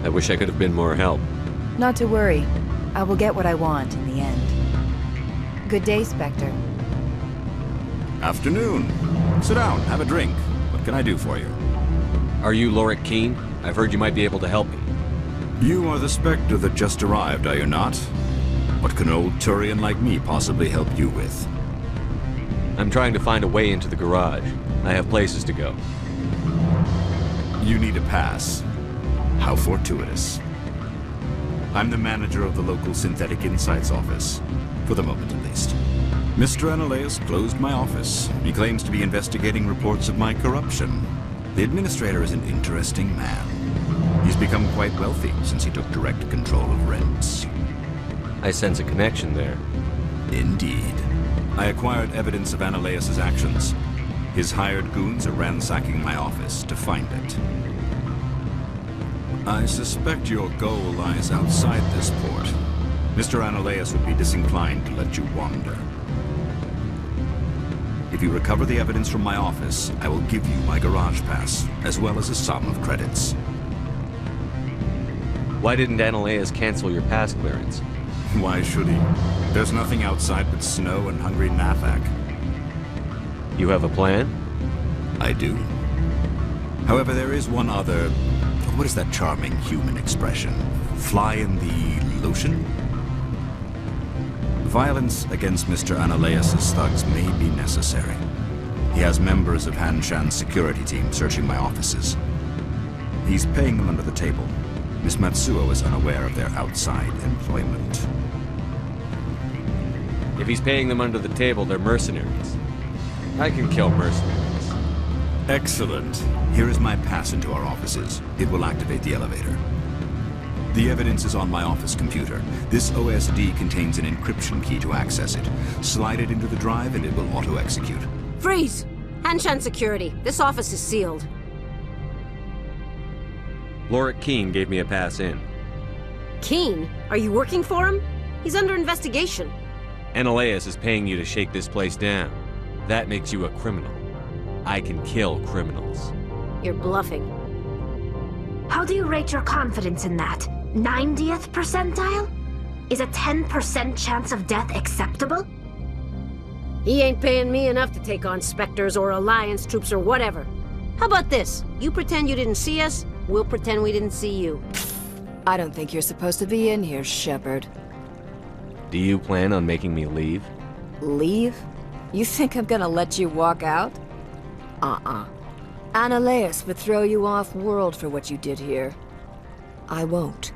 I wish I could have been more help. Not to worry. I will get what I want in the end. Good day, Spectre. Afternoon. Sit down, have a drink. What can I do for you? Are you Lorik Keene? I've heard you might be able to help me. You are the Spectre that just arrived, are you not? What can an old Turian like me possibly help you with? I'm trying to find a way into the garage. I have places to go. You need a pass. How fortuitous. I'm the manager of the local Synthetic Insights office. For the moment, at least. Mr. Analeus closed my office. He claims to be investigating reports of my corruption. The administrator is an interesting man. He's become quite wealthy since he took direct control of rents. I sense a connection there. Indeed. I acquired evidence of Analeus' actions. His hired goons are ransacking my office to find it. I suspect your goal lies outside this port. Mr. Analeus would be disinclined to let you wander. If you recover the evidence from my office, I will give you my garage pass, as well as a sum of credits. Why didn't Analeus cancel your pass clearance? Why should he? There's nothing outside but snow and hungry Nafak. You have a plan? I do. However, there is one other... What is that charming human expression? Fly in the lotion? Violence against Mr. Analeus' thugs may be necessary. He has members of Han Shan's security team searching my offices. He's paying them under the table. Miss Matsuo is unaware of their outside employment. If he's paying them under the table, they're mercenaries. I can kill mercenaries. Excellent. Here is my pass into our offices. It will activate the elevator. The evidence is on my office computer. This OSD contains an encryption key to access it. Slide it into the drive and it will auto-execute. Freeze! Hanshan Security. This office is sealed. Lorik Keene gave me a pass in. Keene? Are you working for him? He's under investigation. Analeus is paying you to shake this place down. That makes you a criminal. I can kill criminals. You're bluffing. How do you rate your confidence in that? 90th percentile? Is a 10% chance of death acceptable? He ain't paying me enough to take on Spectres or Alliance troops or whatever. How about this? You pretend you didn't see us, we'll pretend we didn't see you. I don't think you're supposed to be in here, Shepard. Do you plan on making me leave? Leave? You think I'm gonna let you walk out? Analeus would throw you off-world for what you did here. I won't.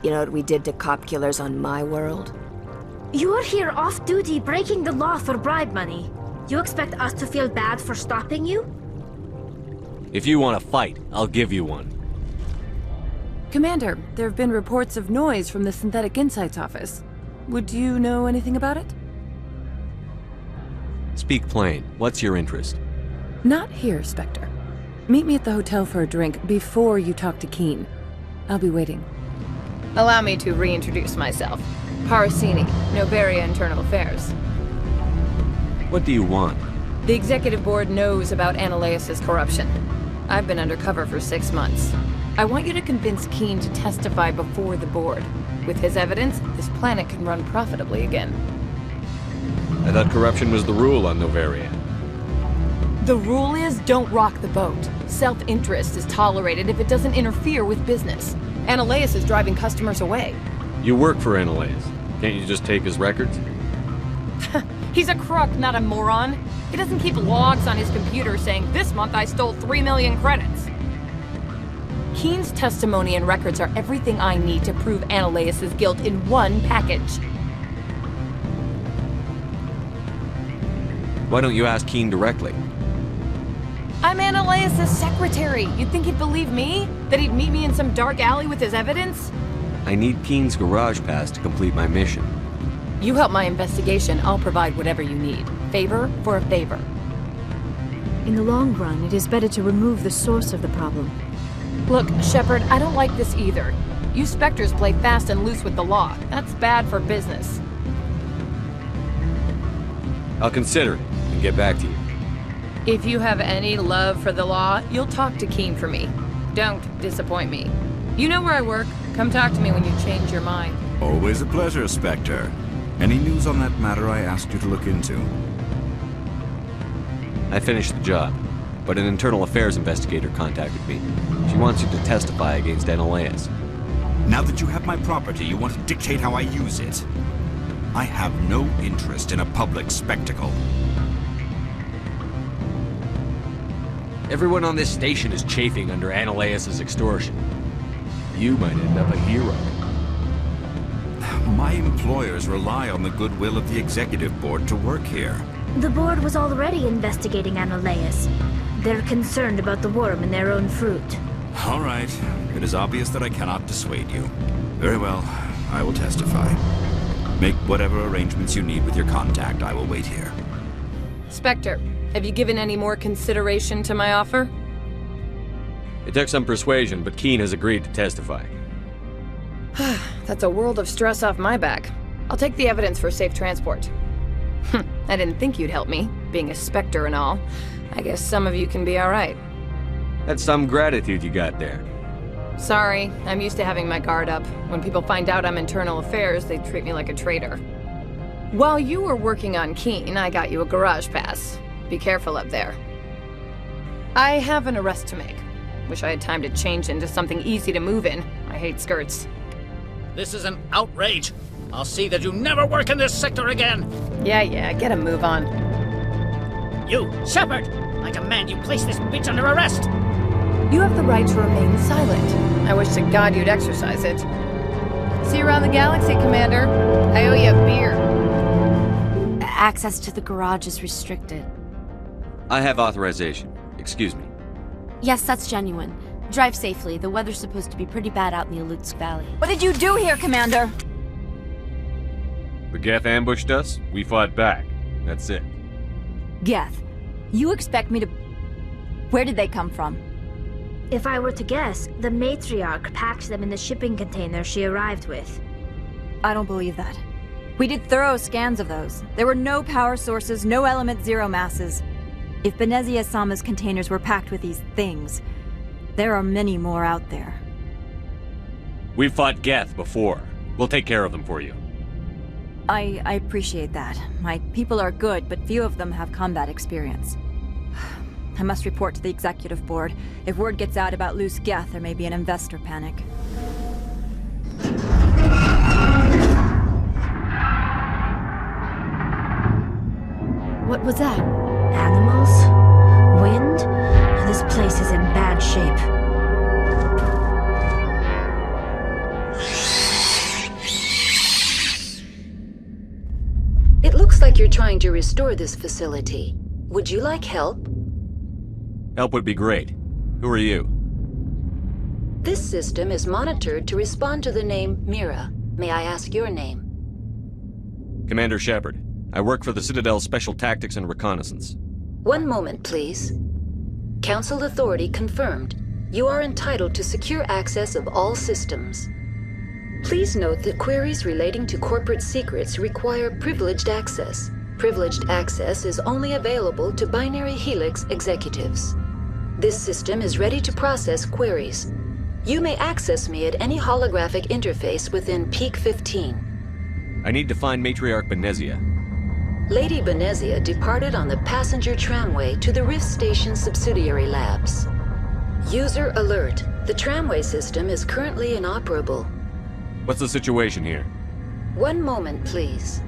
You know what we did to cop killers on my world? You're here off-duty breaking the law for bribe money. You expect us to feel bad for stopping you? If you want to fight, I'll give you one. Commander, there have been reports of noise from the Synthetic Insights office. Would you know anything about it? Speak plain. What's your interest? Not here, Spectre. Meet me at the hotel for a drink before you talk to Keen. I'll be waiting. Allow me to reintroduce myself. Parasini, Noveria Internal Affairs. What do you want? The Executive Board knows about Analeus' corruption. I've been undercover for 6 months. I want you to convince Keen to testify before the board. With his evidence, this planet can run profitably again. I thought corruption was the rule on Noveria. The rule is, don't rock the boat. Self-interest is tolerated if it doesn't interfere with business. Analeus is driving customers away. You work for Analeus. Can't you just take his records? He's a crook, not a moron. He doesn't keep logs on his computer saying, this month I stole 3 million credits. Keen's testimony and records are everything I need to prove Analeus' guilt in one package. Why don't you ask Keen directly? I'm Analeus' secretary. You'd think he'd believe me? That he'd meet me in some dark alley with his evidence? I need Keen's garage pass to complete my mission. You help my investigation, I'll provide whatever you need. Favor for a favor. In the long run, it is better to remove the source of the problem. Look, Shepard, I don't like this either. You Spectres play fast and loose with the law. That's bad for business. I'll consider it and get back to you. If you have any love for the law, you'll talk to Keen for me. Don't disappoint me. You know where I work. Come talk to me when you change your mind. Always a pleasure, Spectre. Any news on that matter I asked you to look into? I finished the job, but an internal affairs investigator contacted me. She wants you to testify against Analeus. Now that you have my property, you want to dictate how I use it. I have no interest in a public spectacle. Everyone on this station is chafing under Analeus' extortion. You might end up a hero. My employers rely on the goodwill of the Executive Board to work here. The board was already investigating Analeus. They're concerned about the worm in their own fruit. All right. It is obvious that I cannot dissuade you. Very well. I will testify. Make whatever arrangements you need with your contact. I will wait here. Spectre, have you given any more consideration to my offer? It took some persuasion, but Keen has agreed to testify. That's a world of stress off my back. I'll take the evidence for safe transport. I didn't think you'd help me, being a Spectre and all. I guess some of you can be alright. That's some gratitude you got there. Sorry, I'm used to having my guard up. When people find out I'm internal affairs, they treat me like a traitor. While you were working on Keen, I got you a garage pass. Be careful up there. I have an arrest to make. Wish I had time to change into something easy to move in. I hate skirts. This is an outrage. I'll see that you never work in this sector again. Yeah, get a move on. You, Shepard! I demand you place this bitch under arrest! You have the right to remain silent. I wish to God you'd exercise it. See you around the galaxy, Commander. I owe you a beer. Access to the garage is restricted. I have authorization. Excuse me. Yes, that's genuine. Drive safely. The weather's supposed to be pretty bad out in the Alutsk Valley. What did you do here, Commander? The Geth ambushed us. We fought back. That's it. Geth, you expect me to... Where did they come from? If I were to guess, the matriarch packed them in the shipping container she arrived with. I don't believe that. We did thorough scans of those. There were no power sources, no element zero masses. If Benezia-sama's containers were packed with these things, there are many more out there. We've fought Geth before. We'll take care of them for you. I appreciate that. My people are good, but few of them have combat experience. I must report to the Executive Board. If word gets out about loose Geth, there may be an investor panic. What was that? Animals? Wind? This place is in bad shape. like you're trying to restore this facility. Would you like help? Help would be great. Who are you? This system is monitored to respond to the name Mira. May I ask your name? Commander Shepard. I work for the Citadel's Special Tactics and Reconnaissance. One moment, please. Council authority confirmed. You are entitled to secure access of all systems. Please note that queries relating to corporate secrets require privileged access. Privileged access is only available to Binary Helix executives. This system is ready to process queries. You may access me at any holographic interface within Peak 15. I need to find Matriarch Benezia. Lady Benezia departed on the passenger tramway to the Rift Station subsidiary labs. User alert. The tramway system is currently inoperable. What's the situation here? One moment, please.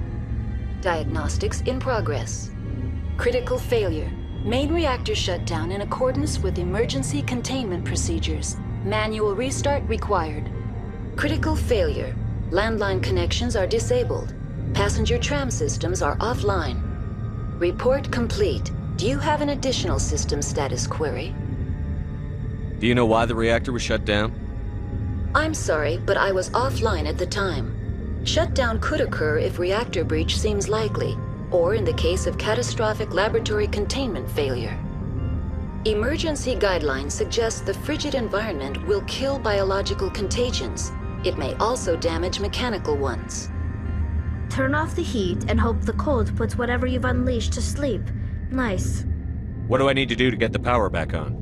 Diagnostics in progress. Critical failure. Main reactor shut down in accordance with emergency containment procedures. Manual restart required. Critical failure. Landline connections are disabled. Passenger tram systems are offline. Report complete. Do you have an additional system status query? Do you know why the reactor was shut down? I'm sorry, but I was offline at the time. Shutdown could occur if reactor breach seems likely, or in the case of catastrophic laboratory containment failure. Emergency guidelines suggest the frigid environment will kill biological contagions. It may also damage mechanical ones. Turn off the heat and hope the cold puts whatever you've unleashed to sleep. Nice. What do I need to do to get the power back on?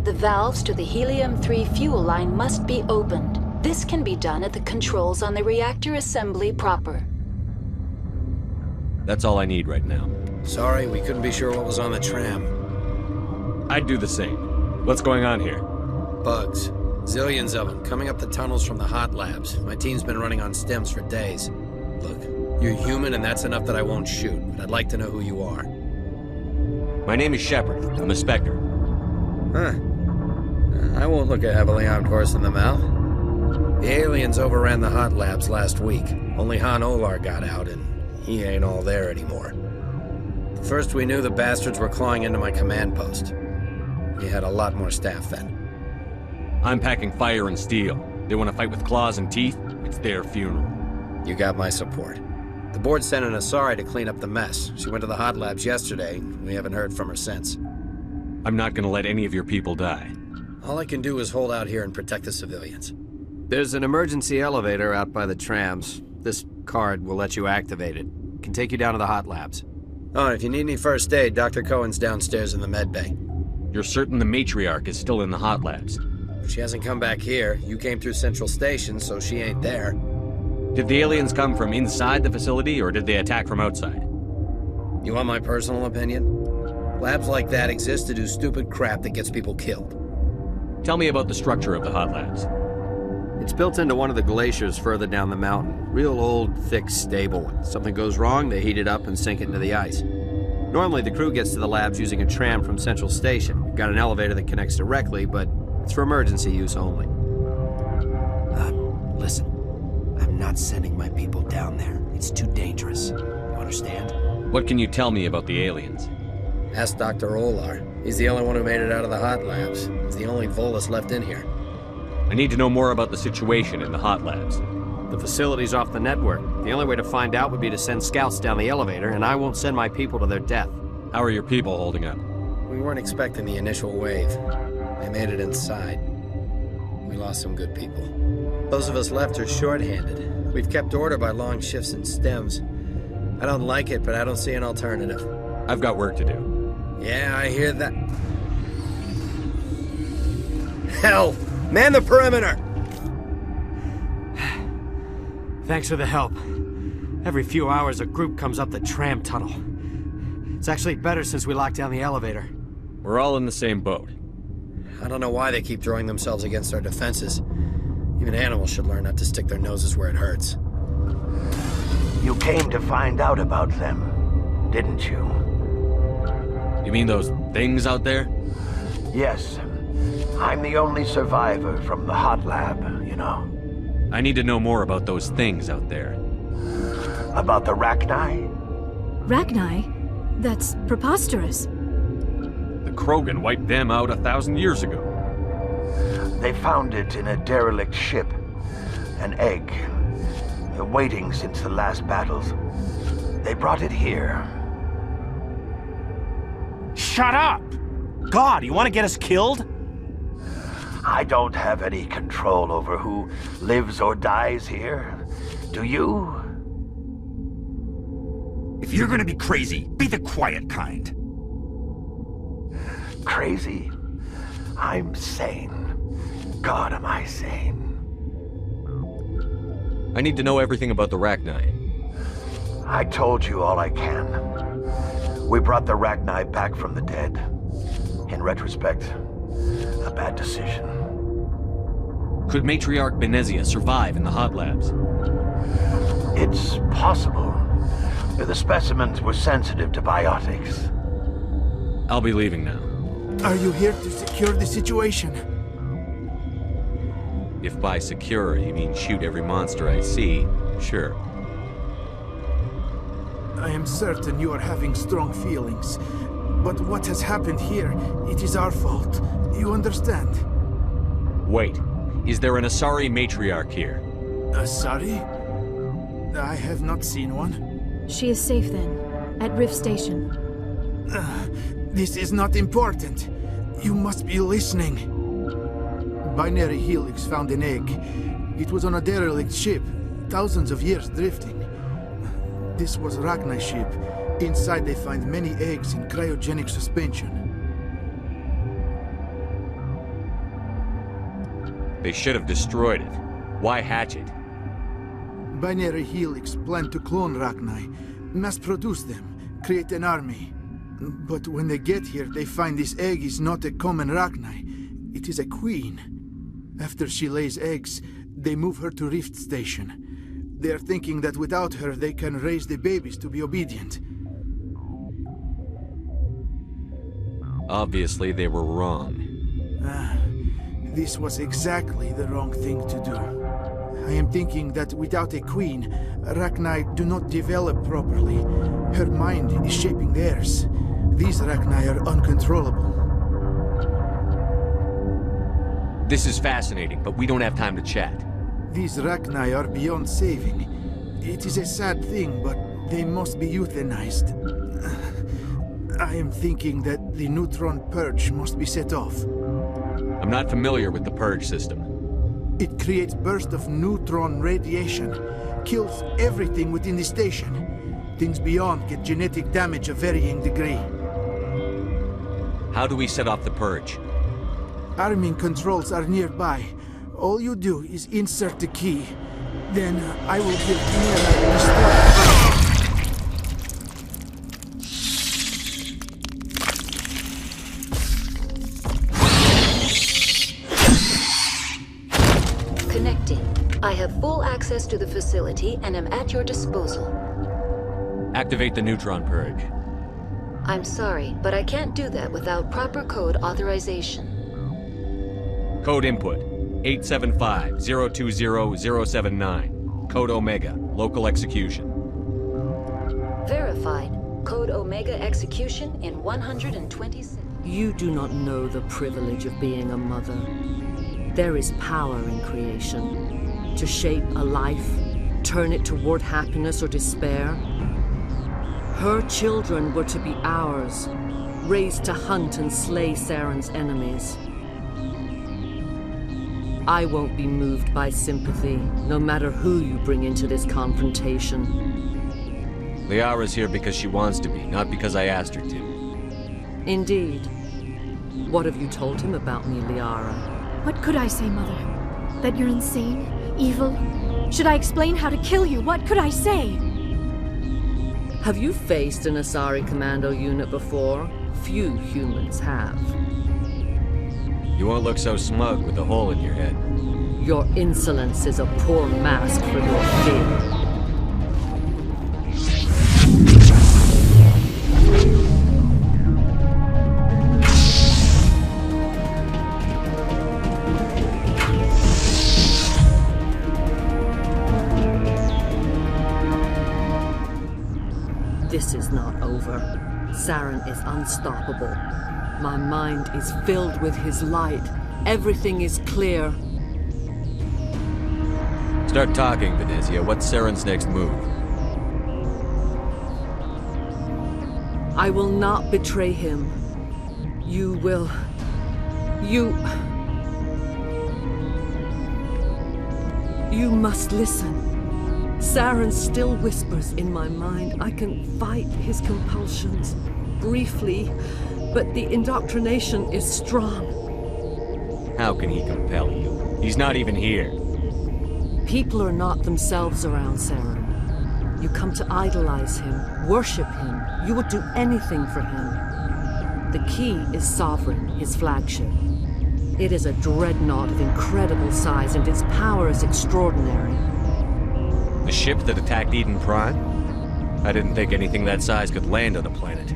The valves to the helium-3 fuel line must be opened. This can be done at the controls on the reactor assembly proper. That's all I need right now. Sorry, we couldn't be sure what was on the tram. I'd do the same. What's going on here? Bugs. Zillions of them, coming up the tunnels from the hot labs. My team's been running on stems for days. Look, you're human and that's enough that I won't shoot, but I'd like to know who you are. My name is Shepard. I'm a Spectre. Huh. I won't look a heavily armed horse in the mouth. The aliens overran the hot labs last week. Only Han Olar got out, and he ain't all there anymore. First we knew the bastards were clawing into my command post. He had a lot more staff then. I'm packing fire and steel. They want to fight with claws and teeth? It's their funeral. You got my support. The board sent an Asari to clean up the mess. She went to the hot labs yesterday. We haven't heard from her since. I'm not gonna let any of your people die. All I can do is hold out here and protect the civilians. There's an emergency elevator out by the trams. This card will let you activate it. Can take you down to the hot labs. Oh, if you need any first aid, Dr. Cohen's downstairs in the med bay. You're certain the Matriarch is still in the hot labs? She hasn't come back here. You came through Central Station, so she ain't there. Did the aliens come from inside the facility, or did they attack from outside? You want my personal opinion? Labs like that exist to do stupid crap that gets people killed. Tell me about the structure of the hot labs. It's built into one of the glaciers further down the mountain. Real old, thick, stable one. Something goes wrong, they heat it up and sink it into the ice. Normally, the crew gets to the labs using a tram from Central Station. We've got an elevator that connects directly, but it's for emergency use only. Listen. I'm not sending my people down there. It's too dangerous. You understand? What can you tell me about the aliens? Ask Dr. Olar. He's the only one who made it out of the hot labs. He's the only Volus left in here. I need to know more about the situation in the hot labs. The facility's off the network. The only way to find out would be to send scouts down the elevator, and I won't send my people to their death. How are your people holding up? We weren't expecting the initial wave. They made it inside. We lost some good people. Those of us left are short-handed. We've kept order by long shifts and stems. I don't like it, but I don't see an alternative. I've got work to do. Yeah, I hear that. Hell! Man the perimeter! Thanks for the help. Every few hours, a group comes up the tram tunnel. It's actually better since we locked down the elevator. We're all in the same boat. I don't know why they keep throwing themselves against our defenses. Even animals should learn not to stick their noses where it hurts. You came to find out about them, didn't you? You mean those things out there? Yes. I'm the only survivor from the hot lab, you know. I need to know more about those things out there. About the Rachni? Ragni? That's preposterous. The Krogan wiped them out 1,000 years ago. They found it in a derelict ship. An egg. Waiting since the last battles. They brought it here. Shut up! God, you want to get us killed? I don't have any control over who lives or dies here. Do you? If you're gonna be crazy, be the quiet kind. Crazy? I'm sane. God, am I sane. I need to know everything about the Rachni. I told you all I can. We brought the Rachni back from the dead. In retrospect, a bad decision. Could Matriarch Benezia survive in the hot labs? It's possible. The specimens were sensitive to biotics. I'll be leaving now. Are you here to secure the situation? If by secure you mean shoot every monster I see, sure. I am certain you are having strong feelings. But what has happened here, it is our fault. You understand? Wait, is there an Asari matriarch here? Asari? I have not seen one. She is safe then, at Rift Station. This is not important. You must be listening. Binary Helix found an egg. It was on a derelict ship, thousands of years drifting. This was Rachni's ship. Inside they find many eggs in cryogenic suspension. They should have destroyed it. Why hatch it? Binary Helix planned to clone Rachni, mass-produce them, create an army. But when they get here, they find this egg is not a common Rachni. It is a queen. After she lays eggs, they move her to Rift Station. They are thinking that without her, they can raise the babies to be obedient. Obviously, they were wrong. This was exactly the wrong thing to do. I am thinking that without a queen, Rachni do not develop properly. Her mind is shaping theirs. These Rachni are uncontrollable. This is fascinating, but we don't have time to chat. These Rachni are beyond saving. It is a sad thing, but they must be euthanized. I am thinking that the neutron purge must be set off. I'm not familiar with the purge system. It creates bursts of neutron radiation, kills everything within the station. Things beyond get genetic damage of varying degree. How do we set off the purge? Arming controls are nearby. All you do is insert the key. Then I will give Nira the start. Connecting. I have full access to the facility and am at your disposal. Activate the neutron purge. I'm sorry, but I can't do that without proper code authorization. Code input, 875-020-079. Code Omega, local execution. Verified. Code Omega execution in 120 seconds. You do not know the privilege of being a mother. There is power in creation. To shape a life, turn it toward happiness or despair. Her children were to be ours, raised to hunt and slay Saren's enemies. I won't be moved by sympathy, no matter who you bring into this confrontation. Liara's here because she wants to be, not because I asked her to. Indeed. What have you told him about me, Liara? What could I say, Mother? That you're insane? Evil? Should I explain how to kill you? What could I say? Have you faced an Asari commando unit before? Few humans have. You won't look so smug with a hole in your head. Your insolence is a poor mask for your fear. This is not over. Saren is unstoppable. My mind is filled with his light. Everything is clear. Start talking, Venezia. What's Saren's next move? I will not betray him. You will... You must listen. Saren still whispers in my mind. I can fight his compulsions, briefly, but the indoctrination is strong. How can he compel you? He's not even here. People are not themselves around Saren. You come to idolize him, worship him. You would do anything for him. The key is Sovereign, his flagship. It is a dreadnought of incredible size, and its power is extraordinary. The ship that attacked Eden Prime? I didn't think anything that size could land on a planet.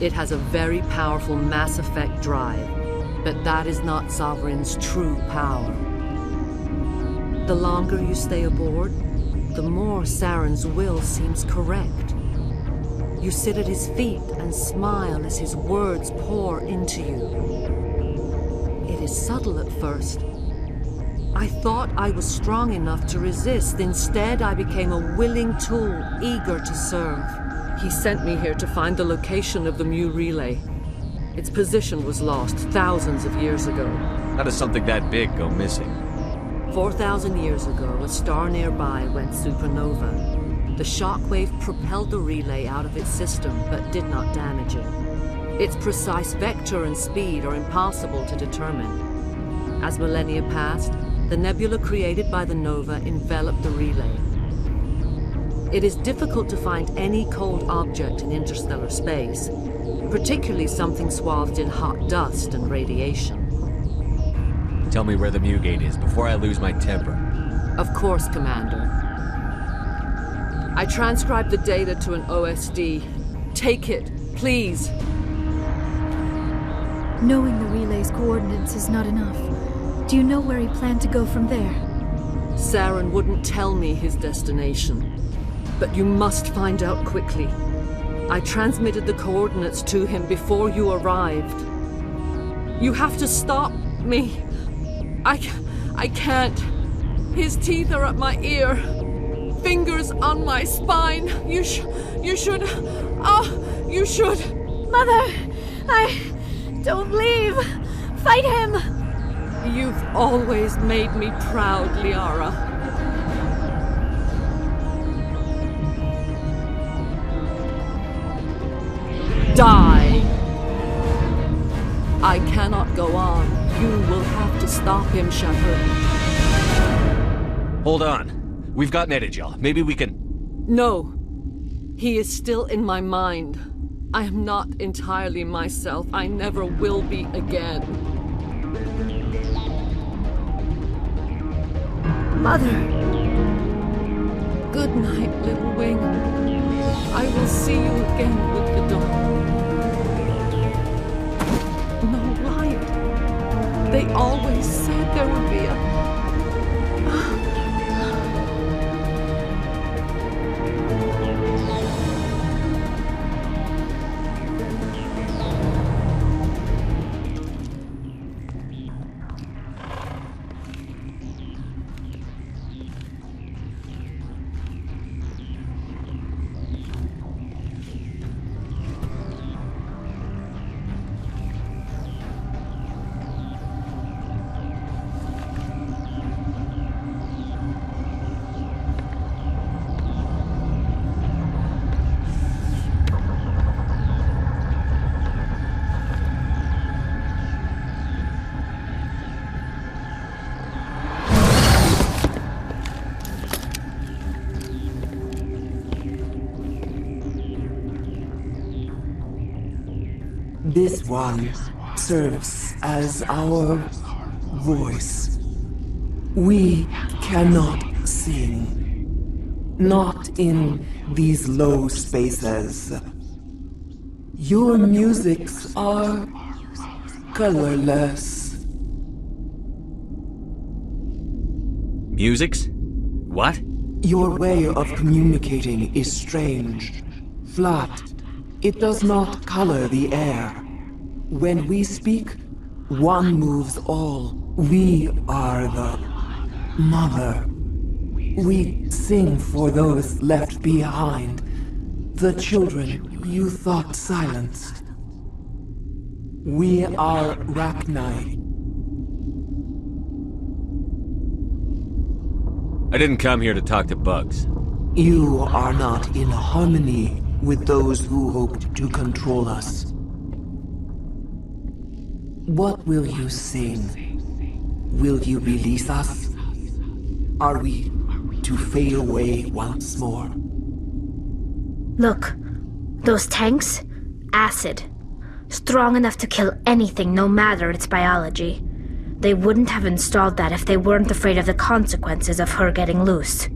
It has a very powerful Mass Effect drive, but that is not Sovereign's true power. The longer you stay aboard, the more Saren's will seems correct. You sit at his feet and smile as his words pour into you. It is subtle at first. I thought I was strong enough to resist. Instead, I became a willing tool, eager to serve. He sent me here to find the location of the Mu relay. Its position was lost thousands of years ago. How does something that big go missing? 4,000 years ago, a star nearby went supernova. The shockwave propelled the relay out of its system, but did not damage it. Its precise vector and speed are impossible to determine. As millennia passed, the nebula created by the nova enveloped the relay. It is difficult to find any cold object in interstellar space, particularly something swathed in hot dust and radiation. Tell me where the Mu gate is before I lose my temper. Of course, Commander. I transcribed the data to an OSD. Take it, please. Knowing the relay's coordinates is not enough. Do you know where he planned to go from there? Saren wouldn't tell me his destination. But you must find out quickly. I transmitted the coordinates to him before you arrived. You have to stop me. I can't. His teeth are at my ear. Fingers on my spine. You should. Oh, you should. Mother, don't leave. Fight him. You've always made me proud, Liara. Die! I cannot go on. You will have to stop him, Shepard. Hold on. We've got Netagel. Maybe we can... No. He is still in my mind. I am not entirely myself. I never will be again. Mother! Good night, little wing. I will see you again with the dawn. No light. They always said there would be a... This one serves as our voice. We cannot sing. Not in these low spaces. Your musics are colorless. Musics? What? Your way of communicating is strange. flat. It does not color the air. When we speak, one moves all. We are the mother. We sing for those left behind, the children you thought silenced. We are Rachni. I didn't come here to talk to bugs. You are not in harmony with those who hoped to control us. What will you sing? Will you release us? Are we to fade away once more? Look, those tanks? Acid. Strong enough to kill anything, no matter its biology. They wouldn't have installed that if they weren't afraid of the consequences of her getting loose.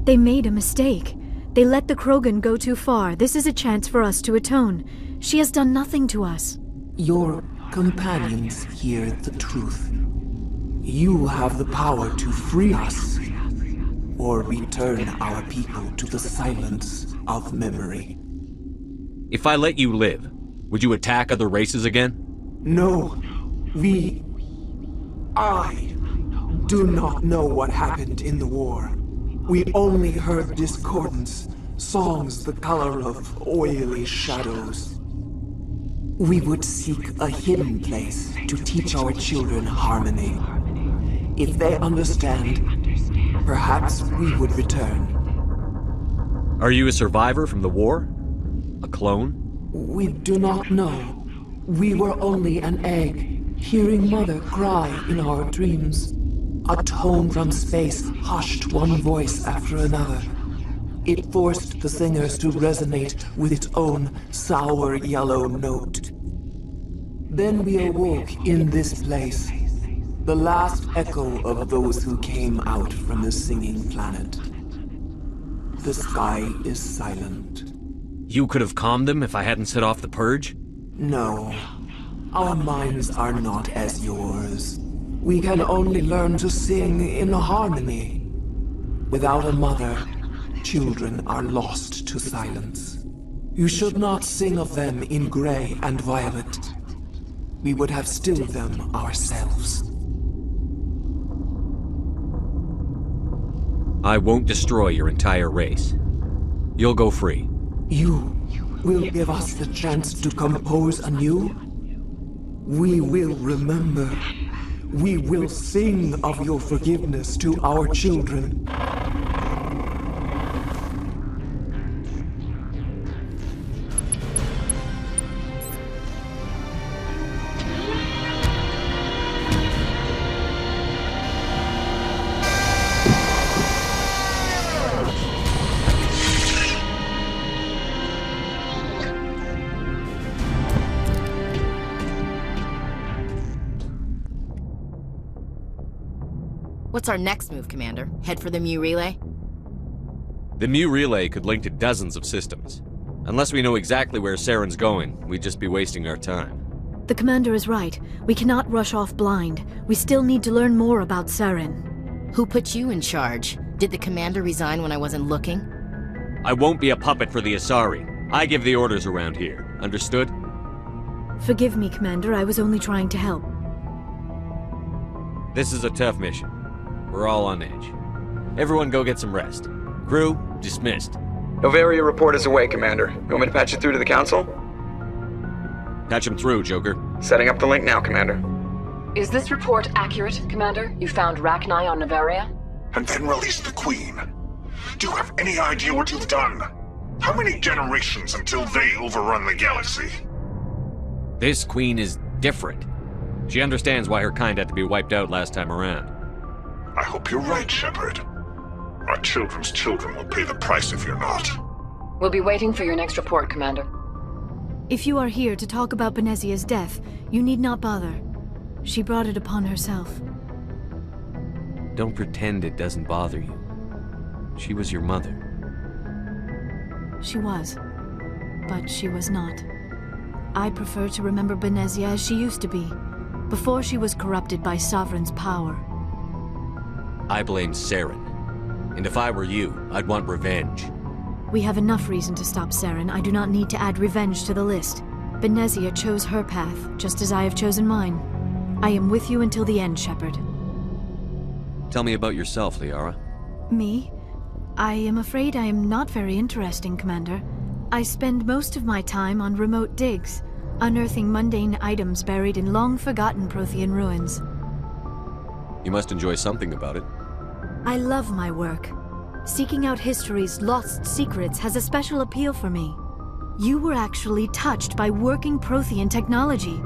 They made a mistake. They let the Krogan go too far. This is a chance for us to atone. She has done nothing to us. Your companions hear the truth. You have the power to free us, or return our people to the silence of memory. If I let you live, would you attack other races again? No. I do not know what happened in the war. We only heard discordance, songs the color of oily shadows. We would seek a hidden place to teach our children harmony. If they understand, perhaps we would return. Are you a survivor from the war? A clone? We do not know. We were only an egg, hearing Mother cry in our dreams. A tone from space hushed one voice after another. It forced the singers to resonate with its own sour yellow note. Then we awoke in this place, the last echo of those who came out from the singing planet. The sky is silent. You could have calmed them if I hadn't set off the purge? No. Our minds are not as yours. We can only learn to sing in harmony. Without a mother, children are lost to silence. You should not sing of them in gray and violet. We would have stilled them ourselves. I won't destroy your entire race. You'll go free. You will give us the chance to compose anew? We will remember. We will sing of your forgiveness to our children. What's our next move, Commander? Head for the Mu Relay? The Mu Relay could link to dozens of systems. Unless we know exactly where Saren's going, we'd just be wasting our time. The Commander is right. We cannot rush off blind. We still need to learn more about Saren. Who put you in charge? Did the Commander resign when I wasn't looking? I won't be a puppet for the Asari. I give the orders around here. Understood? Forgive me, Commander. I was only trying to help. This is a tough mission. We're all on edge. Everyone go get some rest. Crew, dismissed. Novaria report is away, Commander. You want me to patch it through to the Council? Patch him through, Joker. Setting up the link now, Commander. Is this report accurate, Commander? You found Rachni on Novaria? And then released the Queen. Do you have any idea what you've done? How many generations until they overrun the galaxy? This Queen is different. She understands why her kind had to be wiped out last time around. I hope you're right, Shepard. Our children's children will pay the price if you're not. We'll be waiting for your next report, Commander. If you are here to talk about Benezia's death, you need not bother. She brought it upon herself. Don't pretend it doesn't bother you. She was your mother. She was. But she was not. I prefer to remember Benezia as she used to be, before she was corrupted by Sovereign's power. I blame Saren. And if I were you, I'd want revenge. We have enough reason to stop Saren. I do not need to add revenge to the list. Benezia chose her path, just as I have chosen mine. I am with you until the end, Shepard. Tell me about yourself, Liara. Me? I am afraid I am not very interesting, Commander. I spend most of my time on remote digs, unearthing mundane items buried in long-forgotten Prothean ruins. You must enjoy something about it. I love my work. Seeking out history's lost secrets has a special appeal for me. You were actually touched by working Prothean technology.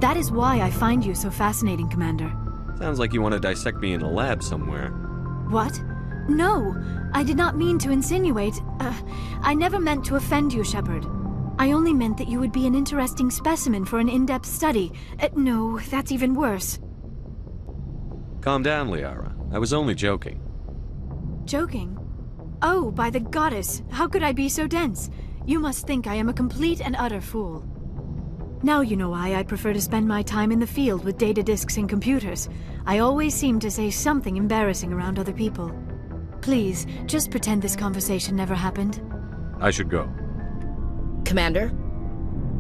That is why I find you so fascinating, Commander. Sounds like you want to dissect me in a lab somewhere. What? No, I did not mean to insinuate. I never meant to offend you, Shepard. I only meant that you would be an interesting specimen for an in-depth study. No, that's even worse. Calm down, Liara. I was only joking. Joking? Oh, by the goddess, how could I be so dense? You must think I am a complete and utter fool. Now you know why I prefer to spend my time in the field with data disks and computers. I always seem to say something embarrassing around other people. Please, just pretend this conversation never happened. I should go. Commander?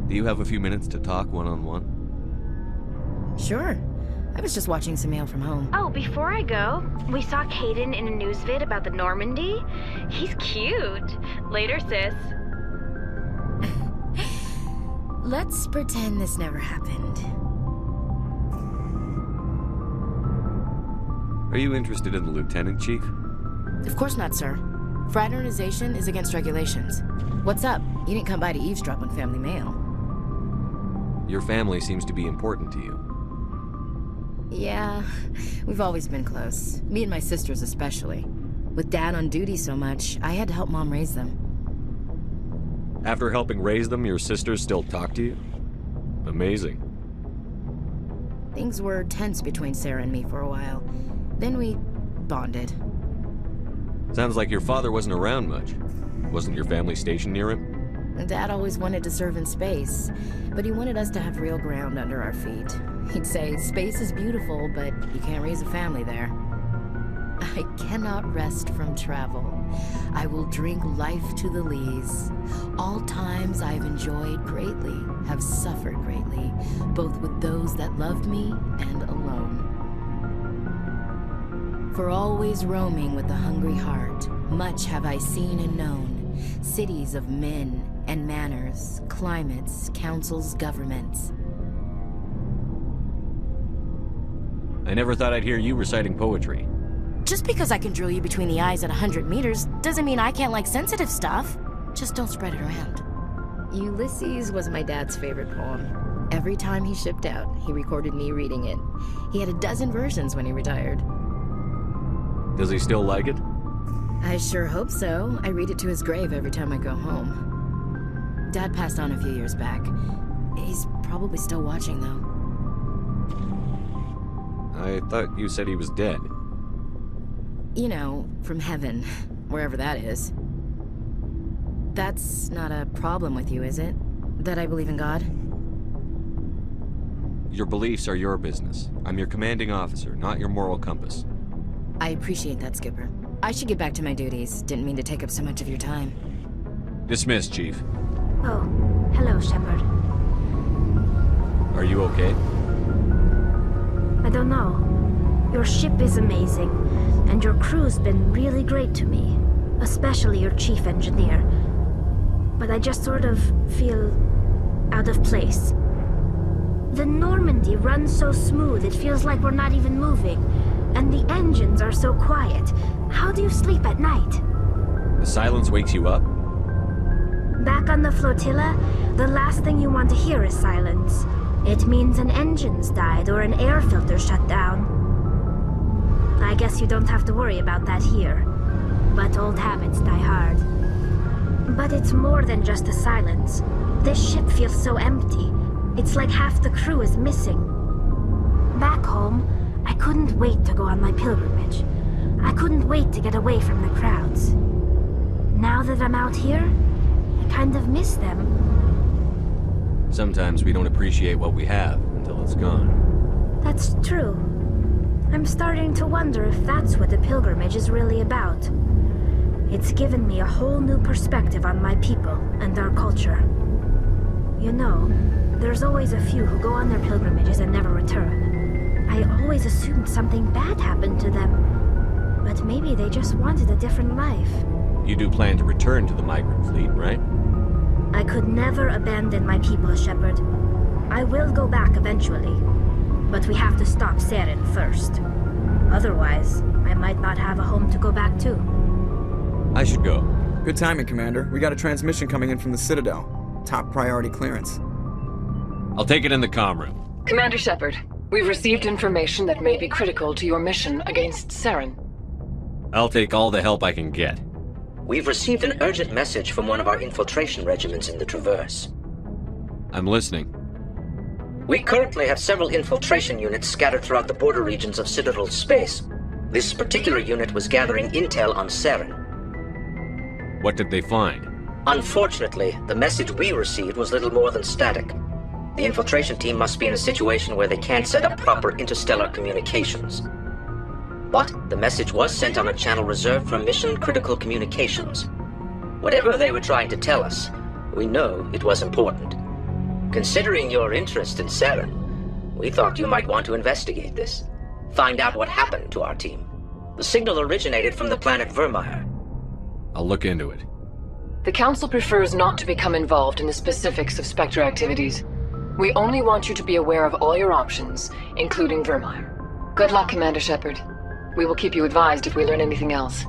Do you have a few minutes to talk one-on-one? Sure. I was just watching some mail from home. Oh, before I go, we saw Caden in a news vid about the Normandy. He's cute. Later, sis. Let's pretend this never happened. Are you interested in the Lieutenant, Chief? Of course not, sir. Fraternization is against regulations. What's up? You didn't come by to eavesdrop on family mail. Your family seems to be important to you. Yeah, we've always been close. Me and my sisters especially. With Dad on duty so much, I had to help Mom raise them. After helping raise them, your sisters still talk to you? Amazing. Things were tense between Sarah and me for a while. Then we bonded. Sounds like your father wasn't around much. Wasn't your family stationed near him? Dad always wanted to serve in space, but he wanted us to have real ground under our feet. He'd say, space is beautiful, but you can't raise a family there. I cannot rest from travel. I will drink life to the lees. All times I've enjoyed greatly, have suffered greatly, both with those that loved me and alone. For always roaming with a hungry heart, much have I seen and known, cities of men and manners, climates, councils, governments. I never thought I'd hear you reciting poetry. Just because I can drill you between the eyes at 100 meters doesn't mean I can't like sensitive stuff. Just don't spread it around. Ulysses was my dad's favorite poem. Every time he shipped out, he recorded me reading it. He had a dozen versions when he retired. Does he still like it? I sure hope so. I read it to his grave every time I go home. Dad passed on a few years back. He's probably still watching, though. I thought you said he was dead. You know, from heaven, wherever that is. That's not a problem with you, is it? That I believe in God? Your beliefs are your business. I'm your commanding officer, not your moral compass. I appreciate that, Skipper. I should get back to my duties. Didn't mean to take up so much of your time. Dismissed, Chief. Oh, hello, Shepard. Are you okay? I don't know. Your ship is amazing, and your crew's been really great to me, especially your chief engineer. But I just sort of feel out of place. The Normandy runs so smooth it feels like we're not even moving, and the engines are so quiet. How do you sleep at night? The silence wakes you up? Back on the flotilla, the last thing you want to hear is silence. It means an engine's died or an air filter shut down. I guess you don't have to worry about that here. But old habits die hard. But it's more than just the silence. This ship feels so empty. It's like half the crew is missing. Back home, I couldn't wait to go on my pilgrimage. I couldn't wait to get away from the crowds. Now that I'm out here, I kind of miss them. Sometimes we don't appreciate what we have until it's gone. That's true. I'm starting to wonder if that's what the pilgrimage is really about. It's given me a whole new perspective on my people and our culture. You know, there's always a few who go on their pilgrimages and never return. I always assumed something bad happened to them, but maybe they just wanted a different life. You do plan to return to the migrant fleet, right? I could never abandon my people, Shepard. I will go back eventually, but we have to stop Saren first. Otherwise, I might not have a home to go back to. I should go. Good timing, Commander. We got a transmission coming in from the Citadel. Top priority clearance. I'll take it in the comm room. Commander Shepard, we've received information that may be critical to your mission against Saren. I'll take all the help I can get. We've received an urgent message from one of our infiltration regiments in the Traverse. I'm listening. We currently have several infiltration units scattered throughout the border regions of Citadel space. This particular unit was gathering intel on Saren. What did they find? Unfortunately, the message we received was little more than static. The infiltration team must be in a situation where they can't set up proper interstellar communications. But the message was sent on a channel reserved for mission-critical communications. Whatever they were trying to tell us, we know it was important. Considering your interest in Saren, we thought you might want to investigate this. Find out what happened to our team. The signal originated from the planet Virmire. I'll look into it. The Council prefers not to become involved in the specifics of Spectre activities. We only want you to be aware of all your options, including Virmire. Good luck, Commander Shepard. We will keep you advised if we learn anything else.